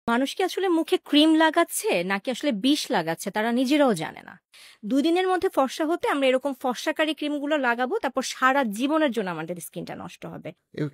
মানুষ কি আসলে মুখে ক্রিম লাগাচ্ছে নাকি আসলে বিষ লাগাচ্ছে তারা নিজেরাও জানে না। 2 দিনের মধ্যে ফর্সা হতে আমরা এরকম ফর্সাকারী ক্রিমগুলো লাগাবো, তারপর সারা জীবনের জন্য আমাদের স্কিনটা নষ্ট হবে।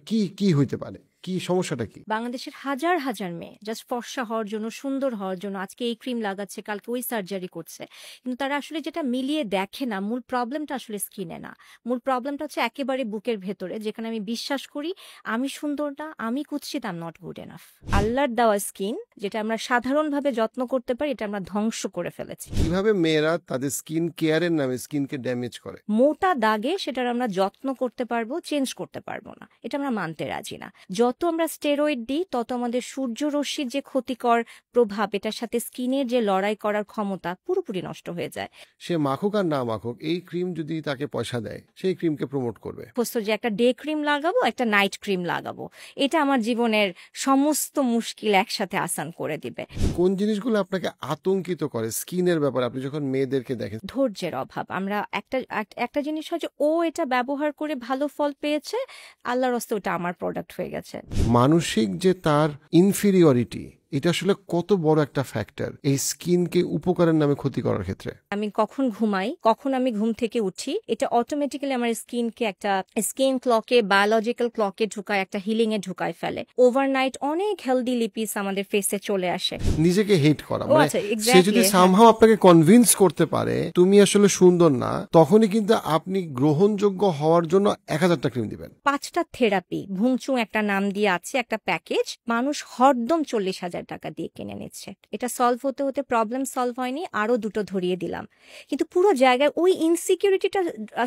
কি কি হইতে পারে, কি সমস্যাটা কি? বাংলাদেশের হাজার হাজার মেয়ে জাস্ট ফর্সা হওয়ার জন্য, সুন্দর হওয়ার জন্য আজকে এই ক্রিম লাগাচ্ছে, কালকে ওই সার্জারি করছে, কিন্তু তারা আসলে যেটা মিলিয়ে দেখে না, মূল প্রবলেমটা আসলে স্কিনে না। মূল প্রবলেমটা হচ্ছে একেবারে বুকের ভেতরে, যেখানে আমি বিশ্বাস করি আমি সুন্দর না, আমি কুৎসিত, I am not good enough. আল্লাহর দেওয়া স্কিন যেটা আমরা সাধারণভাবে যত্ন করতে পারি, এটা আমরা ধ্বংস করে ফেলেছি। কিভাবে মেয়েরা তাদের স্কিন কেয়ারের নামে স্কিনকে ড্যামেজ করে? মোটা দাগে সেটার আমরা যত্ন করতে পারবো, চেঞ্জ করতে পারবো না, এটা আমরা মানতে রাজি না। যত আমরা স্টেরয়েড দিই তত আমাদের সূর্যরশ্মির যে ক্ষতিকর প্রভাব, এটার সাথে স্কিনের যে লড়াই করার ক্ষমতা পুরোপুরি নষ্ট হয়ে যায়। সে মাখুক আর না মাখুক, এই ক্রিম যদি তাকে পয়সা দেয়, সেই ক্রিমকে প্রমোট করবে। যে একটা ডে ক্রিম লাগাবো, একটা নাইট ক্রিম লাগাবো, এটা আমার জীবনের সমস্ত মুশকিল একসাথে আসান করে দিবে। কোন জিনিসগুলো আপনাকে আতঙ্কিত করে স্কিনের ব্যাপারে আপনি যখন মেয়েদেরকে দেখেন? ধৈর্যের অভাব। আমরা একটা জিনিস হয় যে ও এটা ব্যবহার করে ভালো ফল পেয়েছে, আল্লাহর হস্তে ওটা আমার প্রোডাক্ট হয়ে গেছে। মানসিক যে তার ইনফিরিয়রিটি, এটা আসলে কত বড় একটা ফ্যাক্টর এই স্কিনকে উপকারের নামে ক্ষতি করার ক্ষেত্রে। আমি কখন ঘুমাই, কখন আমি ঘুম থেকে উঠি, এটা অটোমেটিক্যালি আমার স্কিনকে একটা স্কিন ক্লকে, বায়োলজিক্যাল ক্লকে ঢুকায়, একটা হিলিং এ ঢুকায় ফেলে। ওভারনাইট অনেক হেলদি লিপিস আমাদের ফেসে চলে আসে। নিজেকে হেট করা, আচ্ছা, সে যদি সামহাও আপনাকে কনভিন্স করতে পারে তুমি আসলে সুন্দর না, তখনই কিন্তু আপনি গ্রহণযোগ্য হওয়ার জন্য 1000টা ক্রিম দিবেন। 5টা থেরাপি, ভুংচুং একটা নাম দিয়ে আছে, একটা প্যাকেজ, মানুষ হরদম 40,000 টাকা দিয়ে কিনে নিচ্ছে। এটা সলভ হতে হতে প্রবলেম সলভ হয়নি, আরো 2টো ধরিয়ে দিলাম, কিন্তু পুরো জায়গায় ওই ইনসিকিউরিটিটা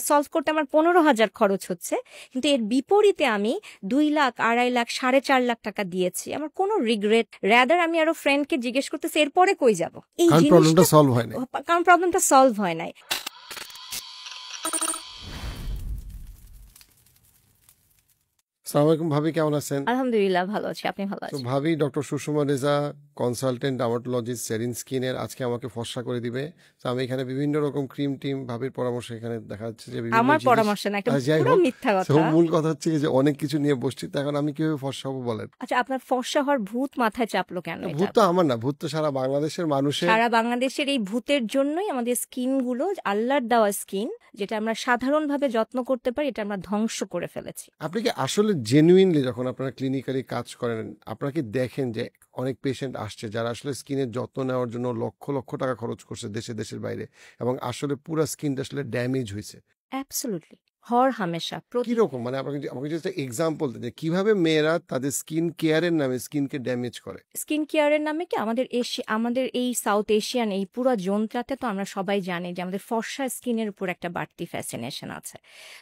সলভ করতে আমার 15,000 খরচ হচ্ছে, কিন্তু এর বিপরীতে আমি 2 লাখ, 2.5 লাখ, 4.5 লাখ টাকা দিয়েছি। আমার কোনো রিগ্রেট, রাদার আমি আরো ফ্রেন্ডকে জিজ্ঞেস করতেছি এরপরে কই যাব, এই প্রবলেমটা সলভ হয় না, কারণ প্রবলেমটা সলভ হয় নাই। আসসালামু আলাইকুম ভাবি, কেমন আছেন? আলহামদুলিল্লাহ ভালো আছি, আপনি ভালো আছেন? ভাবি doctor Sushma Reza, consultant dermatologist, সেরিন স্কিনের, আজকে আমাকে ফর্সা করে দিবে। তো আমি এখানে বিভিন্ন রকম ক্রিম টিম ভাবির পরামর্শ এখানে দেখা যাচ্ছে যে আমার পরামর্শ না, একটা পুরো মিথ্যা কথা। মূল কথা হচ্ছে যে অনেক কিছু নিয়ে বসছি, এখন আমি কিভাবে ফর্সা হবো বলেন? আচ্ছা, আপনার ফর্সা হওয়ার ভূত মাথায় চাপলো কেন? ভূত তো আমার না, ভূত তো সারা বাংলাদেশের মানুষের। সারা বাংলাদেশের এই ভূতের জন্যই আমাদের স্কিন গুলো, আল্লাহর দেওয়া স্কিন যেটা আমরা সাধারণভাবে যত্ন করতে পারি, এটা আমরা ধ্বংস করে ফেলেছি। আপনি কি আসলে জেনুইনলি যখন আপনারা ক্লিনিক্যালি কাজ করেন, আপনারা কি দেখেন যে অনেক পেশেন্ট আসছে যারা আসলে স্কিনের যত্ন নেওয়ার জন্য লক্ষ লক্ষ টাকা খরচ করছে দেশের বাইরে, এবং আসলে পুরো স্কিনটা আসলে ড্যামেজ হয়েছে? অ্যাবসলিউটলি, হর হামেশা। কিরকম, মানে আমাকে জাস্ট এক্সাম্পল দেন যে কিভাবে মেয়েরা তাদের স্কিন কেয়ারের নামে স্কিনকে ড্যামেজ করে। স্কিন কেয়ারের নামে কি আমাদের এই সাউথ এশিয়ান এই পুরো জোনটাতে তো আমরা সবাই জানি যে আমাদের ফর্সা স্কিনের উপর একটা বাড়তি ফ্যাসিনেশন আছে।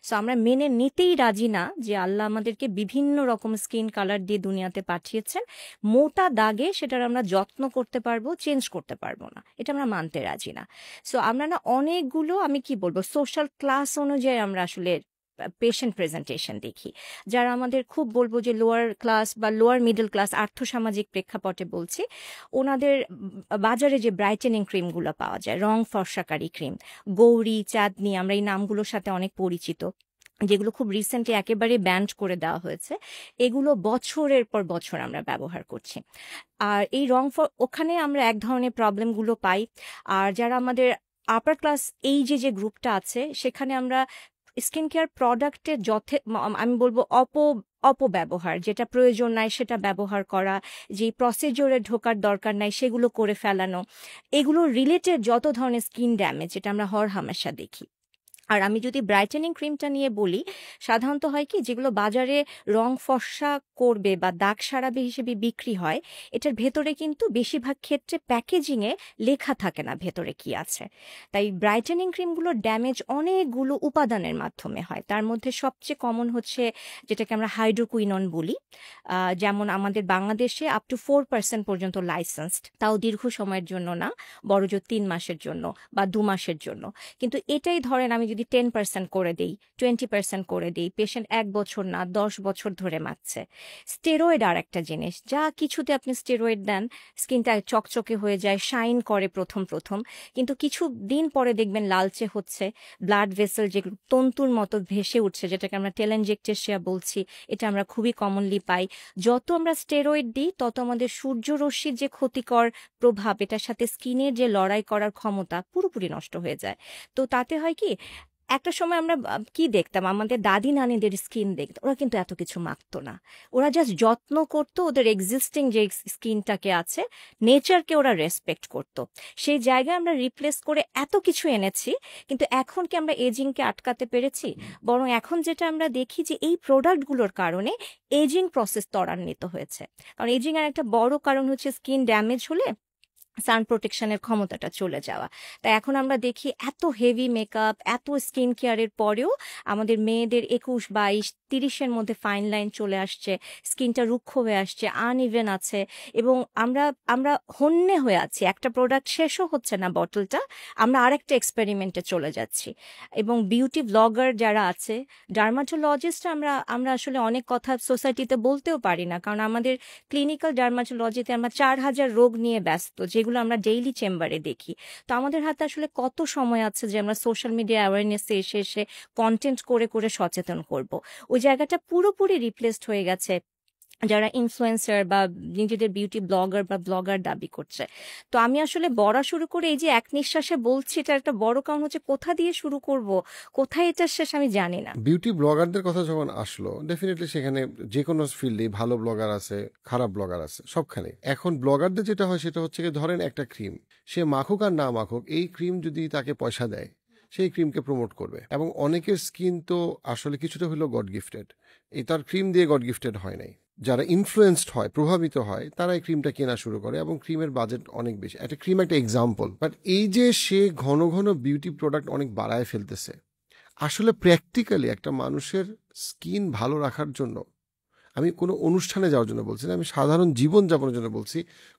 সো আমরা মেনে নিতেই রাজি না যে আল্লাহ আমাদেরকে বিভিন্ন রকম স্কিন কালার দিয়ে দুনিয়াতে পাঠিয়েছেন, মোটা দাগে সেটার আমরা যত্ন করতে পারবো, চেঞ্জ করতে পারবো না, এটা আমরা মানতে রাজি না। সো আমরা না অনেকগুলো, আমি কি বলবো, সোশ্যাল ক্লাস অনুযায়ী আমরা আসলে পেশেন্ট প্রেজেন্টেশন দেখি। যারা আমাদের খুব বলবো যে লোয়ার ক্লাস বা লোয়ার মিডল ক্লাস, আর্থসামাজিক প্রেক্ষাপটে বলছি, ওনাদের বাজারে যে ব্রাইটেনিং ক্রিমগুলো পাওয়া যায়, রং ফর্সাকারী ক্রিম, গৌরী, চাঁদনি, আমরা এই নামগুলোর সাথে অনেক পরিচিত, যেগুলো খুব রিসেন্টলি একেবারে ব্যান্ড করে দেওয়া হয়েছে, এগুলো বছরের পর বছর আমরা ব্যবহার করছি। আর এই ওখানে আমরা এক ধরনের প্রবলেমগুলো পাই। আর যারা আমাদের আপার ক্লাস এই যে গ্রুপটা আছে, সেখানে আমরা স্কিন কেয়ার প্রোডাক্টের আমি বলবো অপব্যবহার, যেটা প্রয়োজন নাই সেটা ব্যবহার করা, যে প্রসিডিওরে ঢোকার দরকার নাই সেগুলো করে ফেলানো, এগুলো রিলেটেড যত ধরনের স্কিন ড্যামেজ, যেটা আমরা হর হামেশা দেখি। আর আমি যদি ব্রাইটেনিং ক্রিমটা নিয়ে বলি, সাধারণত হয় কি, যেগুলো বাজারে রং ফর্সা করবে বা দাগ সারাবে হিসেবে বিক্রি হয়, এটার ভেতরে কিন্তু বেশিরভাগ ক্ষেত্রে প্যাকেজিংয়ে লেখা থাকে না ভেতরে কি আছে। তাই ব্রাইটেনিং ক্রিমগুলোর ড্যামেজ অনেকগুলো উপাদানের মাধ্যমে হয়। তার মধ্যে সবচেয়ে কমন হচ্ছে যেটাকে আমরা হাইড্রোকুইনন বলি, যেমন আমাদের বাংলাদেশে আপ টু 4% পর্যন্ত লাইসেন্সড, তাও দীর্ঘ সময়ের জন্য না, বড়জোর 3 মাসের জন্য বা 2 মাসের জন্য। কিন্তু এটাই ধরেন আমি যদি যদি 10% করে দেই, 20% করে দেই, পেশেন্ট 1 বছর না 10 বছর ধরে মাখছে। স্টেরয়েড আর একটা জিনিস, যা কিছুতে আপনি স্টেরয়েড দেন স্কিনটা চকচকে হয়ে যায়, শাইন করে প্রথম প্রথম, কিন্তু কিছু দিন পরে দেখবেন লালচে হচ্ছে, ব্লাড ভেসেল যেগুলো তন্তুর মতো ভেসে উঠছে, যেটাকে আমরা টেলেনজেকটেশিয়া বলছি, এটা আমরা খুবই কমনলি পাই। যত আমরা স্টেরয়েড দিই তত আমাদের সূর্যরশ্মির যে ক্ষতিকর প্রভাব, এটার সাথে স্কিনের যে লড়াই করার ক্ষমতা পুরোপুরি নষ্ট হয়ে যায়। তো তাতে হয় কি, একটা সময় আমরা কি দেখতাম, আমাদের দাদি নানিদের স্কিন দেখতাম, ওরা কিন্তু এত কিছু মাখতো না, ওরা জাস্ট যত্ন করতো ওদের এক্সিস্টিং যে স্কিনটাকে আছে, নেচারকে ওরা রেসপেক্ট করতো। সেই জায়গায় আমরা রিপ্লেস করে এত কিছু এনেছি, কিন্তু এখন কি আমরা এজিংকে আটকাতে পেরেছি? বরং এখন যেটা আমরা দেখি যে এই প্রোডাক্টগুলোর কারণে এজিং প্রসেস ত্বরান্বিত হয়েছে। কারণ এজিং এর একটা বড় কারণ হচ্ছে স্কিন ড্যামেজ হলে সান প্রোটেকশনের ক্ষমতাটা চলে যাওয়া। তাই এখন আমরা দেখি এত হেভি মেকআপ, এত স্কিন কেয়ারের পরেও আমাদের মেয়েদের 21, 22, 30-এর মধ্যে ফাইন লাইন চলে আসছে, স্কিনটা রুক্ষ হয়ে আসছে, আনইভেন আছে, এবং আমরা আমরা হন্যে হয়ে আছি। একটা প্রোডাক্ট শেষও হচ্ছে না বটলটা, আমরা আরেকটা এক্সপেরিমেন্টে চলে যাচ্ছি। এবং বিউটি ব্লগার যারা আছে, ডার্মাটোলজিস্ট, আমরা আমরা আসলে অনেক কথা সোসাইটিতে বলতেও পারি না, কারণ আমাদের ক্লিনিক্যাল ডার্মাটোলজিতে আমরা 4000 রোগ নিয়ে ব্যস্ত, যেগুলো আমরা ডেইলি চেম্বারে দেখি। তো আমাদের হাতে আসলে কত সময় আছে যে আমরা সোশ্যাল মিডিয়া অ্যাওয়ারনেসে এসে এসে কন্টেন্ট করে করে সচেতন করব? ওই জায়গাটা পুরোপুরি রিপ্লেসড হয়ে গেছে যারা ইনফ্লুয়েন্সার বা নিজেদের বিউটি ব্লগার বা ব্লগার দাবি করছে। তো আমি আসলে বলা শুরু করে এই যে এক নিঃশ্বাসে বলছি, এটা একটা বড় কারণ হচ্ছে কোথা দিয়ে শুরু করব, কোথায় এটা শেষ আমি জানি না। বিউটি ব্লগারদের কথা যখন আসলো, ডেফিনেটলি সেখানে যে কোনো ফিল্ডে ভালো ব্লগার আছে, খারাপ ব্লগার আছে, সবখানে। এখন ব্লগারদের যেটা হয় সেটা হচ্ছে কি, ধরেন একটা ক্রিম সে মাখুক আর না মাখুক, এই ক্রিম যদি তাকে পয়সা দেয়, সেই ক্রিমকে প্রমোট করবে। এবং অনেকের স্কিন তো আসলে কিছুটা হলো গড গিফটেড, এই তার ক্রিম দিয়ে গড গিফটেড হয় নাই। যারা ইনফ্লুয়েন্সড হয়, প্রভাবিত হয়, তারা এই ক্রিমটা কেনা শুরু করে, এবং ক্রিমের বাজেট অনেক বেশি। একটা ক্রিম একটা এক্সাম্পল, বাট এই যে সে ঘন ঘন বিউটি প্রোডাক্ট অনেক বাড়ায় ফেলতেছে, আসলে প্র্যাকটিক্যালি একটা মানুষের স্কিন ভালো রাখার জন্য, আমি কোনো অনুষ্ঠানে যাওয়ার জন্য বলছি না, আমি সাধারণ জীবনযাপনের জন্য বলছি,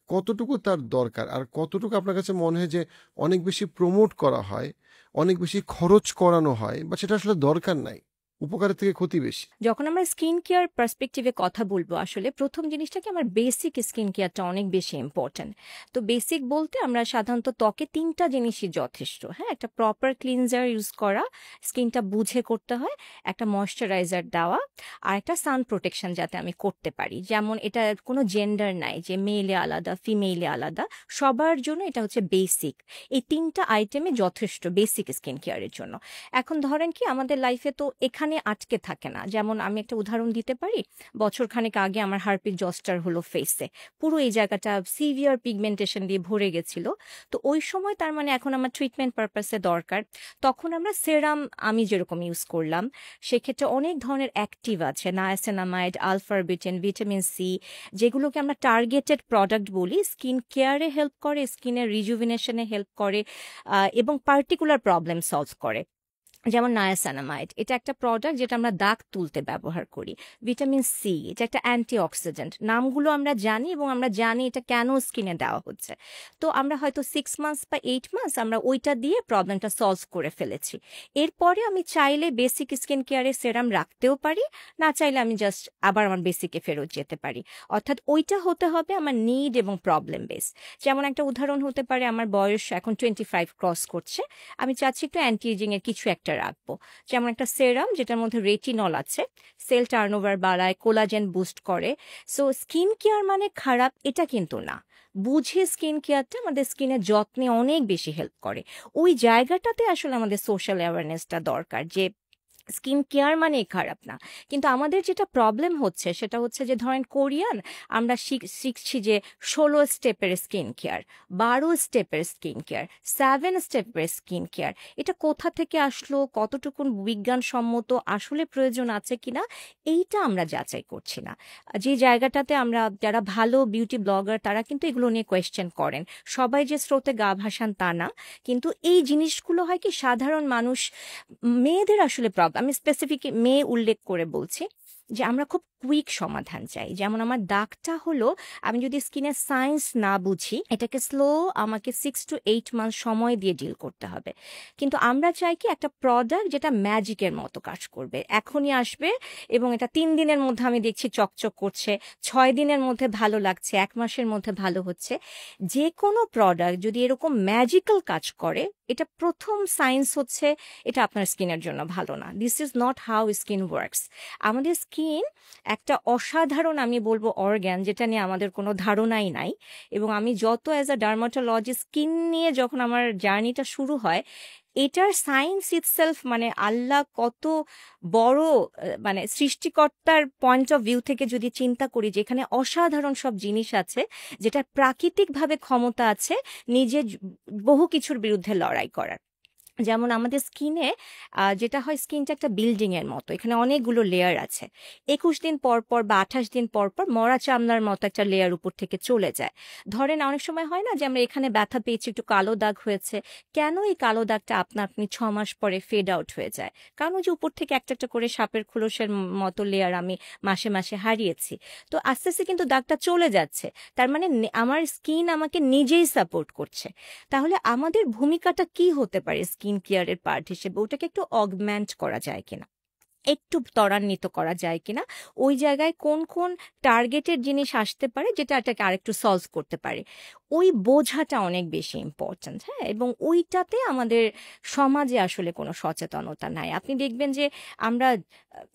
কতটুকু তার দরকার, আর কতটুকু আপনার কাছে মনে হয় যে অনেক বেশি প্রমোট করা হয়, অনেক বেশি খরচ করানো হয়, বা সেটা আসলে দরকার নাই, উপকারের থেকে ক্ষতি বেশি। যখন আমরা স্কিন কেয়ার পার্সপেক্টিভে কথা বলবো, আসলে প্রথম জিনিসটা কি, আমার বেসিক স্কিন কেয়ারটা অনেক বেশি ইম্পর্ট্যান্ট। তো বেসিক বলতে আমরা সাধারণত ত্বকে 3টা জিনিসই যথেষ্ট। হ্যাঁ, একটা প্রপার ক্লিনজার ইউজ করা, স্কিনটা বুঝে করতে হয়, একটা ময়শ্চারাইজার দেওয়া, আর একটা সান প্রোটেকশন যাতে আমি করতে পারি। যেমন এটা কোনো জেন্ডার নাই যে মেলে আলাদা ফিমেলে আলাদা, সবার জন্য এটা হচ্ছে বেসিক। এই 3টা আইটেমে যথেষ্ট বেসিক স্কিন কেয়ারের জন্য। এখন ধরেন কি, আমাদের লাইফে তো এখানে আটকে থাকে না। যেমন আমি একটা উদাহরণ দিতে পারি, বছরখানেক আগে আমার হার্পিক জস্টার হলো ফেসে, পুরো এই জায়গাটা সিভিয়ার পিগমেন্টেশন দিয়ে ভরে গেছিল। তো ওই সময় তার মানে এখন আমার ট্রিটমেন্ট পারপাসে দরকার, তখন আমরা সেরাম আমি যেরকম ইউজ করলাম, সেক্ষেত্রে অনেক ধরনের অ্যাক্টিভ আছে, নায়াসিনামাইড, আলফারবিটেন, ভিটামিন সি, যেগুলোকে আমরা টার্গেটেড প্রোডাক্ট বলি, স্কিন কেয়ারে হেল্প করে, স্কিনের রিজুভিনেশনে হেল্প করে, এবং পার্টিকুলার প্রবলেম সলভ করে। যেমন নায়াসিনামাইড, এটা একটা প্রোডাক্ট যেটা আমরা দাগ তুলতে ব্যবহার করি। ভিটামিন সি, এটা একটা অ্যান্টিঅক্সিডেন্ট। নামগুলো আমরা জানি, এবং আমরা জানি এটা কেন স্কিনে দেওয়া হচ্ছে। তো আমরা হয়তো 6 মান্থস বা 8 মান্থস আমরা ওইটা দিয়ে প্রবলেমটা সলভ করে ফেলেছি। এরপরে আমি চাইলে বেসিক স্কিন কেয়ারে সেরাম রাখতেও পারি, না চাইলে আমি জাস্ট আবার আমার বেসিকে ফেরত যেতে পারি। অর্থাৎ ওইটা হতে হবে আমার নিড এবং প্রবলেম বেস। যেমন একটা উদাহরণ হতে পারে, আমার বয়স এখন 25 ক্রস করছে, আমি চাচ্ছি একটু অ্যান্টি এজিং এর কিছু একটা রাখবো। যেমন একটা সেরাম যেটার মধ্যে রেটিনল আছে, সেল টার্নওভার বাড়ায়, কোলাজেন বুস্ট করে। সো স্কিন কেয়ার মানে খারাপ এটা কিন্তু না, বুঝে স্কিন কেয়ারটা আমাদের স্কিনের যত্নে অনেক বেশি হেল্প করে। ওই জায়গাটাতে আসলে আমাদের সোশ্যাল অ্যাওয়ারনেসটা দরকার, যে স্কিন কেয়ার মানে খারাপ না। কিন্তু আমাদের যেটা প্রবলেম হচ্ছে সেটা হচ্ছে যে, ধরেন কোরিয়ান, আমরা শিখছি যে 16 স্টেপের স্কিন কেয়ার, 12 স্টেপের স্কিন কেয়ার, 7 স্টেপের স্কিন কেয়ার। এটা কোথা থেকে আসলো, কতটুকু বিজ্ঞানসম্মত, আসলে প্রয়োজন আছে কিনা, এইটা আমরা যাচাই করছি না। যে জায়গাটাতে আমরা, যারা ভালো বিউটি ব্লগার, তারা কিন্তু এগুলো নিয়ে কোয়েশ্চেন করেন। সবাই যে স্রোতে গা ভাসান তা না, কিন্তু এই জিনিসগুলো হয় কি, সাধারণ মানুষ, মেয়েদের আসলে প্রবলেম, আমি স্পেসিফিক মেয়ে উল্লেখ করে বলছি, যে আমরা খুব কুইক সমাধান চাই। যেমন আমার দাগটা হলো, আমি যদি স্কিনের সায়েন্স না বুঝি, এটাকে আমাকে 6 to 8 মান্থ সময় দিয়ে ডিল করতে হবে। কিন্তু আমরা চাই কি একটা প্রোডাক্ট যেটা ম্যাজিকের মতো কাজ করবে, এখনই আসবে এবং এটা 3 দিনের মধ্যে আমি দেখছি চকচক করছে, 6 দিনের মধ্যে ভালো লাগছে, 1 মাসের মধ্যে ভালো হচ্ছে। যে কোনো প্রোডাক্ট যদি এরকম ম্যাজিক্যাল কাজ করে, এটা প্রথম সায়েন্স হচ্ছে এটা আপনার স্কিনের জন্য ভালো না। This is not how skin works. আমাদের স্কিন একটা অসাধারণ, আমি বলবো, অর্গ্যান, যেটা নিয়ে আমাদের কোনো ধারণাই নাই। এবং আমি যত অ্যাজ আ ডার্মাটোলজিস্ট স্কিন নিয়ে যখন আমার জার্নিটা শুরু হয়, এটার সায়েন্স ইটসেলফ, মানে আল্লাহ কত বড়, মানে সৃষ্টিকর্তার পয়েন্ট অফ ভিউ থেকে যদি চিন্তা করি, যেখানে অসাধারণ সব জিনিস আছে, যেটা প্রাকৃতিকভাবে ক্ষমতা আছে নিজে বহু কিছুর বিরুদ্ধে লড়াই করার। যেমন আমাদের স্কিনে যেটা হয়, স্কিনটা একটা বিল্ডিং এর মতো, এখানে অনেকগুলো লেয়ার আছে। 21 দিন পর পর বা 28 দিন পর পর মরা চামড়ার মতো একটা লেয়ার উপর থেকে চলে যায়। ধরেন অনেক সময় হয় না যে আমরা এখানে ব্যথা পেয়েছি, একটু কালো দাগ হয়েছে, কেন এই কালো দাগটা আপনা আপনি 6 মাস পরে ফেড আউট হয়ে যায়? কারণ ওই যে উপর থেকে একটা একটা করে সাপের খোলসের মতো লেয়ার আমি মাসে মাসে হারিয়েছি। তো আস্তে আস্তে কিন্তু দাগটা চলে যাচ্ছে, তার মানে আমার স্কিন আমাকে নিজেই সাপোর্ট করছে। তাহলে আমাদের ভূমিকাটা কি হতে পারে স্কিন কেয়ারের পার্ট হিসেবে? ওটাকে একটু অগমেন্ট করা যায় কিনা, একটু ত্বরান্বিত করা যায় কিনা, ওই জায়গায় কোন কোন টার্গেটের জিনিস আসতে পারে যেটা এটাকে আরেকটু সলভ করতে পারে, ওই বোঝাটা অনেক বেশি ইম্পর্ট্যান্ট। হ্যাঁ, এবং ওইটাতে আমাদের সমাজে আসলে কোনো সচেতনতা নাই। আপনি দেখবেন যে আমরা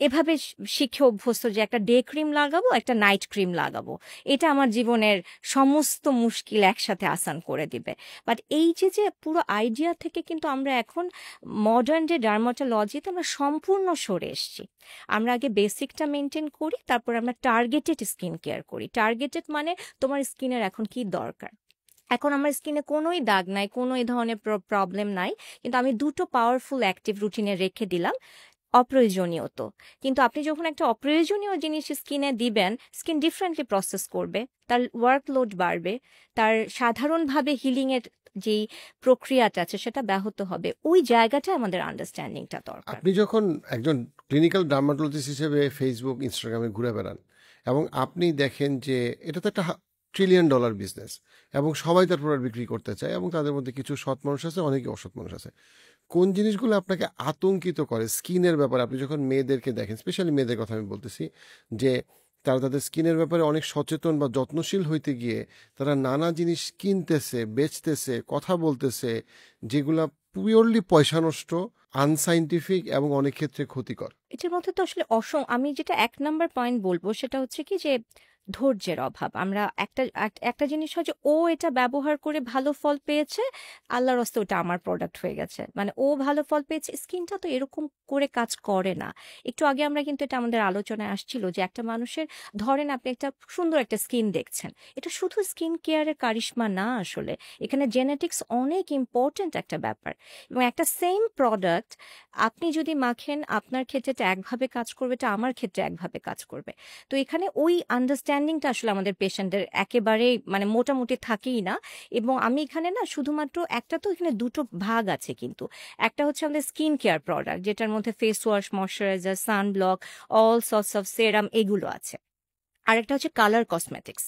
এভাবে শিখে অভ্যস্ত যে একটা ডে ক্রিম লাগাবো, একটা নাইট ক্রিম লাগাবো, এটা আমার জীবনের সমস্ত মুশকিল একসাথে আসান করে দিবে। বাট এই যে যে পুরো আইডিয়া থেকে কিন্তু আমরা এখন মডার্ন যে ডার্মাটোলজিতে আমরা সম্পূর্ণ সরে এসেছি। আমরা আগে বেসিকটা মেনটেন করি, তারপর আমরা টার্গেটেড স্কিন কেয়ার করি। টার্গেটেড মানে তোমার স্কিনের এখন কি দরকার। এখন আমার স্কিনে কোনোই দাগ নাই, কোনো এই ধরনের প্রবলেম নাই, কিন্তু আমি 2টো পাওয়ারফুল অ্যাক্টিভ রুটিনে রেখে দিলাম অপ্রয়োজনীয়। তো কিন্তু আপনি যখন একটা অপ্রয়োজনীয় জিনিস স্কিনে দিবেন, স্কিন ডিফারেন্টলি প্রসেস করবে, তার ওয়ার্কলোড বাড়বে, তার সাধারণভাবে হিলিং এর যেই প্রক্রিয়াটা আছে সেটা ব্যাহত হবে। ওই জায়গাটা আমাদের আন্ডারস্ট্যান্ডিংটা দরকার। আপনি যখন একজন ক্লিনিক্যাল ডার্মাটোলজিস্ট হিসেবে ফেসবুক ইনস্টাগ্রামে ঘুরে বেড়ান এবং আপনি দেখেন যে এটা তো একটা $1 ট্রিলিয়ন বিজনেস এবং সবাই তার প্রোডাক্ট বিক্রি করতে চায় এবং তাদের মধ্যে কিছু সৎ মানুষ আছে, অনেকে অসৎ মানুষ আছে, কোন জিনিসগুলো আপনাকে আতঙ্কিত করে স্কিনের ব্যাপারে? আপনি যখন মেয়েদেরকে দেখেন, স্পেশালি মেয়েদের কথা আমি বলতেছি, যে তারা তাদের স্কিনের ব্যাপারে অনেক সচেতন বা যত্নশীল হইতে গিয়ে তারা নানা জিনিস কিনতেছে, বেচতেছে, কথা বলতেছে, যেগুলা পিওরলি পয়সা নষ্ট, আনসাইন্টিফিক এবং অনেক ক্ষেত্রে ক্ষতিকর। এটার মধ্যে তো আসলে আমি যেটা 1 নাম্বার পয়েন্ট বলবো সেটা হচ্ছে কি, যে ধৈর্যের অভাব। আমরা একটা জিনিস হয় যে ও এটা ব্যবহার করে ভালো ফল পেয়েছে, আল্লাহর হস্তে ওটা আমার প্রোডাক্ট হয়ে গেছে, মানে ও ভালো ফল পেয়েছে। স্কিনটা তো এরকম করে কাজ করে না। একটু আগে আমরা কিন্তু এটা আমাদের আলোচনায় আসছিল যে একটা মানুষের, ধরেন আপনি একটা সুন্দর একটা স্কিন দেখছেন, এটা শুধু স্কিন কেয়ারের কারিশমা না, আসলে এখানে জেনেটিক্স অনেক ইম্পর্ট্যান্ট একটা ব্যাপার। এবং একটা সেম প্রোডাক্ট আপনি যদি মাখেন, আপনার ক্ষেত্রে এটা একভাবে কাজ করবে, এটা আমার ক্ষেত্রে একভাবে কাজ করবে। তো এখানে ওই আন্ডারস্ট্যান্ডিংটা আসলে আমাদের পেশেন্টদের একেবারেই, মানে মোটামুটি থাকেই না। এবং আমি এখানে না শুধুমাত্র একটা, তো এখানে 2টো ভাগ আছে কিন্তু। একটা হচ্ছে আমাদের স্কিন কেয়ার প্রোডাক্ট, যেটার মধ্যে face wash, moisturiser, sunblock, all sorts of serum, এগুলো আছে। আরেকটা হচ্ছে কালার কসমেটিক্স।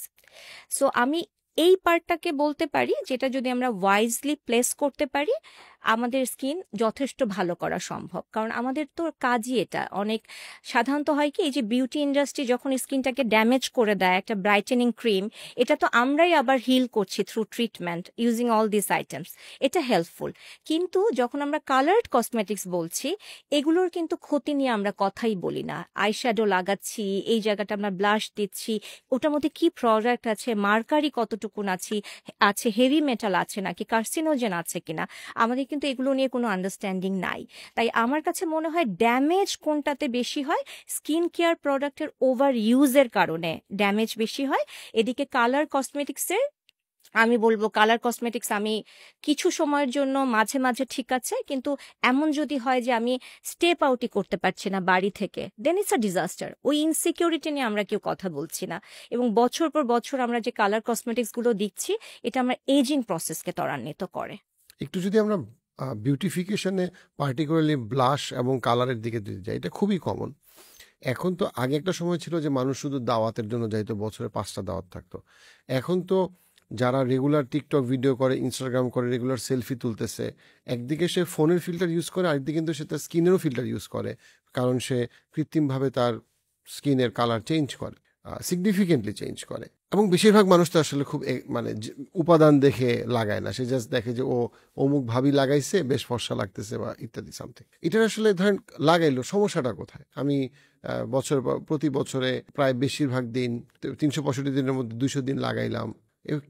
সো আমি এই পার্টটাকে বলতে পারি, যেটা যদি আমরা ওয়াইজলি প্লেস করতে পারি, আমাদের স্কিন যথেষ্ট ভালো করা সম্ভব। কারণ আমাদের তো কাজই এটা। অনেক সাধারণত হয় কি, এই যে বিউটি ইন্ডাস্ট্রি যখন স্কিনটাকে ড্যামেজ করে দেয় একটা ব্রাইটেনিং ক্রিম, এটা তো আমরাই আবার হিল করছি through treatment using all this items, এটা হেল্পফুল। কিন্তু যখন আমরা কালার্ড কসমেটিক্স বলছি, এগুলোর কিন্তু ক্ষতি নিয়ে আমরা কথাই বলি না। আইশ্যাডো লাগাচ্ছি, এই জায়গাটা আমরা ব্লাশ দিচ্ছি, ওটার মধ্যে কি প্রোডাক্ট আছে, মার্কারি কতটুকুন আছে, হেভি মেটাল আছে নাকি, কার্সিনোজেন আছে কিনা, আমাদের কিন্তু এগুলো নিয়ে কোনো আন্ডারস্ট্যান্ডিং নাই। তাই আমার কাছে মনে হয় ড্যামেজ কোনটাতে বেশি হয়, স্কিন কেয়ার প্রোডাক্টের ওভার ইউজের কারণে ড্যামেজ বেশি হয়। এদিকে কালার কসমেটিক্সের, আমি বলবো কালার কসমেটিক্স আমি কিছু সময়ের জন্য মাঝে মাঝে ঠিক আছে, কিন্তু এমন যদি হয় যে আমি স্টেপ আউটই করতে পারছি না বাড়ি থেকে, দেন ইটস আ ডিজাস্টার। ওই ইনসিকিউরিটি নিয়ে আমরা কেউ কথা বলছি না। এবং বছর পর বছর আমরা যে কালার কসমেটিক্স গুলো দিচ্ছি, এটা আমার এজিং প্রসেসকে ত্বরান্বিত করে। একটু যদি আমরা বিউটিফিকেশনে পার্টিকুলারলি ব্লাশ এবং কালারের দিকে যদি যাই, এটা খুবই কমন। এখন তো আগে একটা সময় ছিল যে মানুষ শুধু দাওয়াতের জন্য যাইতো, বছরে 5টা দাওয়াত থাকতো। এখন তো যারা রেগুলার টিকটক ভিডিও করে, ইনস্টাগ্রাম করে, রেগুলার সেলফি তুলতেছে, একদিকে সে ফোনের ফিল্টার ইউজ করে, আরেকদিকে কিন্তু সে তার স্কিনেরও ফিল্টার ইউজ করে, কারণ সে কৃত্রিমভাবে তার স্কিনের কালার চেঞ্জ করে, সিগনিফিকেন্টলি চেঞ্জ করে। এবং বেশিরভাগ মানুষ তো আসলে খুব মানে উপাদান দেখে লাগায় না, সে জাস্ট দেখে যে ও অমুক ভাবি লাগাইছে, বেশ ফর্সা লাগতেছে বা ইত্যাদি সামথিং। এটা আসলে ধরেন লাগাইলো, সমস্যাটা কোথায়? আমি প্রতি বছরে প্রায় বেশিরভাগ দিন, 365 দিনের মধ্যে 200 দিন লাগাইলাম,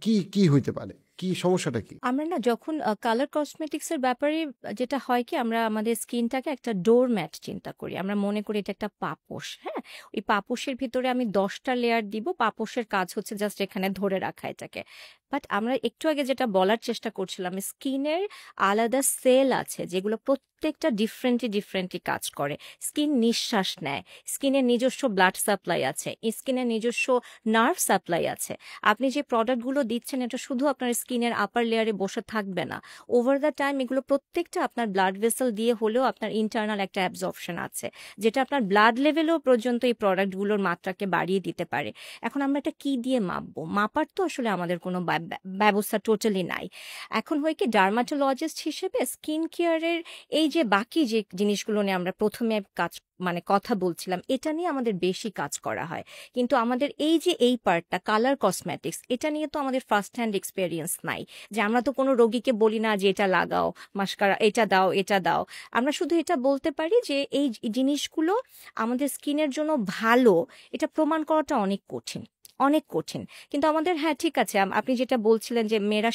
কি কি হইতে পারে? কি সমস্যাটা কি? আমরা না যখন কালার কসমেটিক্স এর ব্যাপারে যেটা হয় কি, আমরা আমাদের স্কিনটাকে একটা ডোর ম্যাট চিন্তা করি। আমরা মনে করি এটা একটা পাপোশ। হ্যাঁ, ওই পাপোশের ভিতরে আমি 10টা লেয়ার দিব। পাপোশের কাজ হচ্ছে জাস্ট এখানে ধরে রাখা এটাকে। বাট আমরা একটু আগে যেটা বলার চেষ্টা করছিলাম, স্কিনের আলাদা সেল আছে যেগুলো প্রত্যেকটা ডিফারেন্টলি কাজ করে। স্কিন নিঃশ্বাস নেয়, স্কিনের নিজস্ব ব্লাড সাপ্লাই আছে, স্কিনের নিজস্ব নার্ভ সাপ্লাই আছে। আপনি যে প্রোডাক্টগুলো দিচ্ছেন এটা শুধু আপনার স্কিনের আপার লেয়ারে বসে থাকবে না, ওভার দ্য টাইম এগুলো প্রত্যেকটা আপনার ব্লাড ভেসেল দিয়ে হলেও আপনার ইন্টারনাল একটা অ্যাবজর্পশন আছে, যেটা আপনার ব্লাড লেভেলেও পর্যন্ত এই প্রোডাক্টগুলোর মাত্রাকে বাড়িয়ে দিতে পারে। এখন আমরা এটা কি দিয়ে মাপবো? মাপার তো আসলে আমাদের কোনো ব্যবস্থা টোটালি নাই। এখন হয় কি, ডার্মাটোলজিস্ট হিসেবে স্কিন কেয়ারের এই যে বাকি যে জিনিসগুলো নিয়ে আমরা প্রথমে কথা বলছিলাম, এটা নিয়ে আমাদের বেশি কাজ করা হয়। কিন্তু আমাদের এই যে এই পার্টটা কালার কসমেটিক্স, এটা নিয়ে তো আমাদের ফার্স্ট হ্যান্ড এক্সপেরিয়েন্স নাই। যে আমরা তো কোনো রোগীকে বলি না যে এটা লাগাও, মাস্কারা এটা দাও এটা দাও। আমরা শুধু এটা বলতে পারি যে এই জিনিসগুলো আমাদের স্কিনের জন্য ভালো, এটা প্রমাণ করাটা অনেক কঠিন, অনেক কঠিন। কিন্তু আমাদের, হ্যাঁ ঠিক আছে, আপনি যেটা বলছিলেন যে মেয়েরা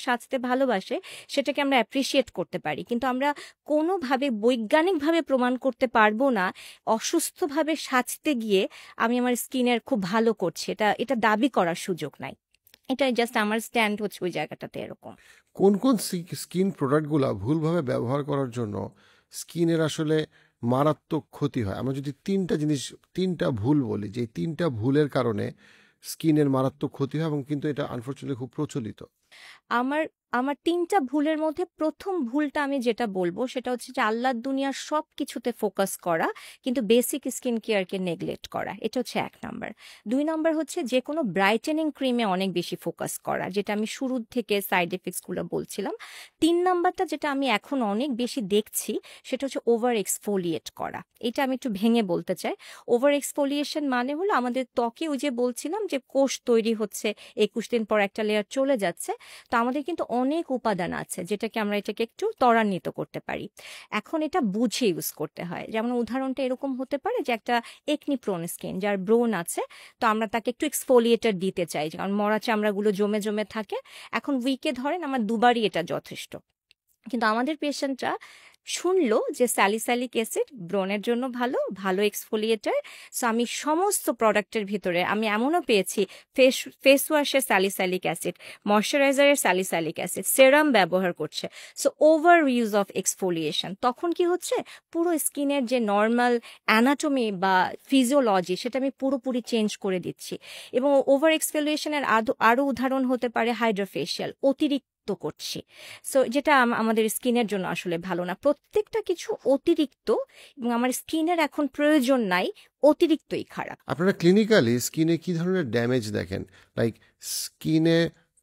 সাজতে ভালোবাসে, সেটাকে আমরা অ্যাপ্রিসিয়েট করতে পারি। কিন্তু আমরা কোনোভাবে বৈজ্ঞানিকভাবে প্রমাণ করতে পারবো না অসুস্থভাবে সাজতে গিয়ে আমি আমার স্কিনের খুব ভালো করছি, এটা দাবি করার সুযোগ নাই। এটাই জাস্ট আমার স্ট্যান্ড হচ্ছে ওই জায়গাটাতে এরকম। কোন কোন স্কিন প্রোডাক্টগুলো ভুলভাবে ব্যবহার করার জন্য স্কিনের আসলে মারাত্মক ক্ষতি হয়? আমরা যদি তিনটা ভুল বলি, যে 3টা ভুলের কারণে স্কিনের মারাত্মক ক্ষতি হয়, এবং কিন্তু এটা আনফরচুনেটলি খুব প্রচলিত। আমার আমার 3টা ভুলের মধ্যে প্রথম ভুলটা আমি যেটা বলবো সেটা হচ্ছে যে আল্লাহর দুনিয়ার সব কিছুতে ফোকাস করা কিন্তু বেসিক স্কিন কেয়ারকে নেগলেক্ট করা। এটা হচ্ছে 1 নাম্বার। 2 নাম্বার হচ্ছে যে কোনো ব্রাইটেনিং ক্রিমে অনেক বেশি ফোকাস করা, যেটা আমি শুরুর থেকে সাইড এফেক্টসগুলো বলছিলাম। 3 নাম্বারটা যেটা আমি এখন অনেক বেশি দেখছি সেটা হচ্ছে ওভার এক্সফোলিয়েট করা। এটা আমি একটু ভেঙে বলতে চাই। ওভার এক্সফোলিয়েশন মানে হলো আমাদের ত্বকে ওই যে বলছিলাম যে কোষ তৈরি হচ্ছে, 21 দিন পর একটা লেয়ার চলে যাচ্ছে। তো আমাদের কিন্তু অনেক উপাদান আছে যেটাকে আমরা এটাকে একটু ত্বরান্বিত করতে পারি। এখন এটা বুঝে ইউজ করতে হয়। যেমন উদাহরণটা এরকম হতে পারে যে একটা একনি প্রোন স্কিন, যার ব্রোন আছে, তো আমরা তাকে একটু এক্সফোলিয়েটর দিতে চাই, কারণ মরা চামড়াগুলো জমে জমে থাকে। এখন উইকে ধরেন আমার দুবারই এটা যথেষ্ট। কিন্তু আমাদের পেশেন্টরা শুনলো যে স্যালিসাইলিক অ্যাসিড ব্রণের জন্য ভালো, ভালো এক্সফোলিয়েটার। সো আমি সমস্ত প্রোডাক্টের ভিতরে আমি এমনও পেয়েছি ফেস ওয়াশের স্যালিসাইলিক অ্যাসিড, ময়শ্চারাইজারের স্যালিসাইলিক অ্যাসিড, সেরাম ব্যবহার করছে। So over use of exfoliation, তখন কি হচ্ছে, পুরো স্কিনের যে নর্মাল অ্যানাটমি বা ফিজিওলজি সেটা আমি পুরোপুরি চেঞ্জ করে দিচ্ছি। এবং ওভার এক্সফোলিয়েশনের আরও উদাহরণ হতে পারে হাইড্রোফেশিয়াল, অতিরিক্ত করছি। সো যেটা আমাদের স্কিনের জন্য আসলে ভালো না। প্রত্যেকটা কিছু অতিরিক্ত, এবং আমার স্কিনের এখন প্রয়োজন নাই, অতিরিক্তই খারাপ। আপনারা ক্লিনিক্যালি স্কিনে কি ধরনের ড্যামেজ দেখেন? লাইক স্কিনে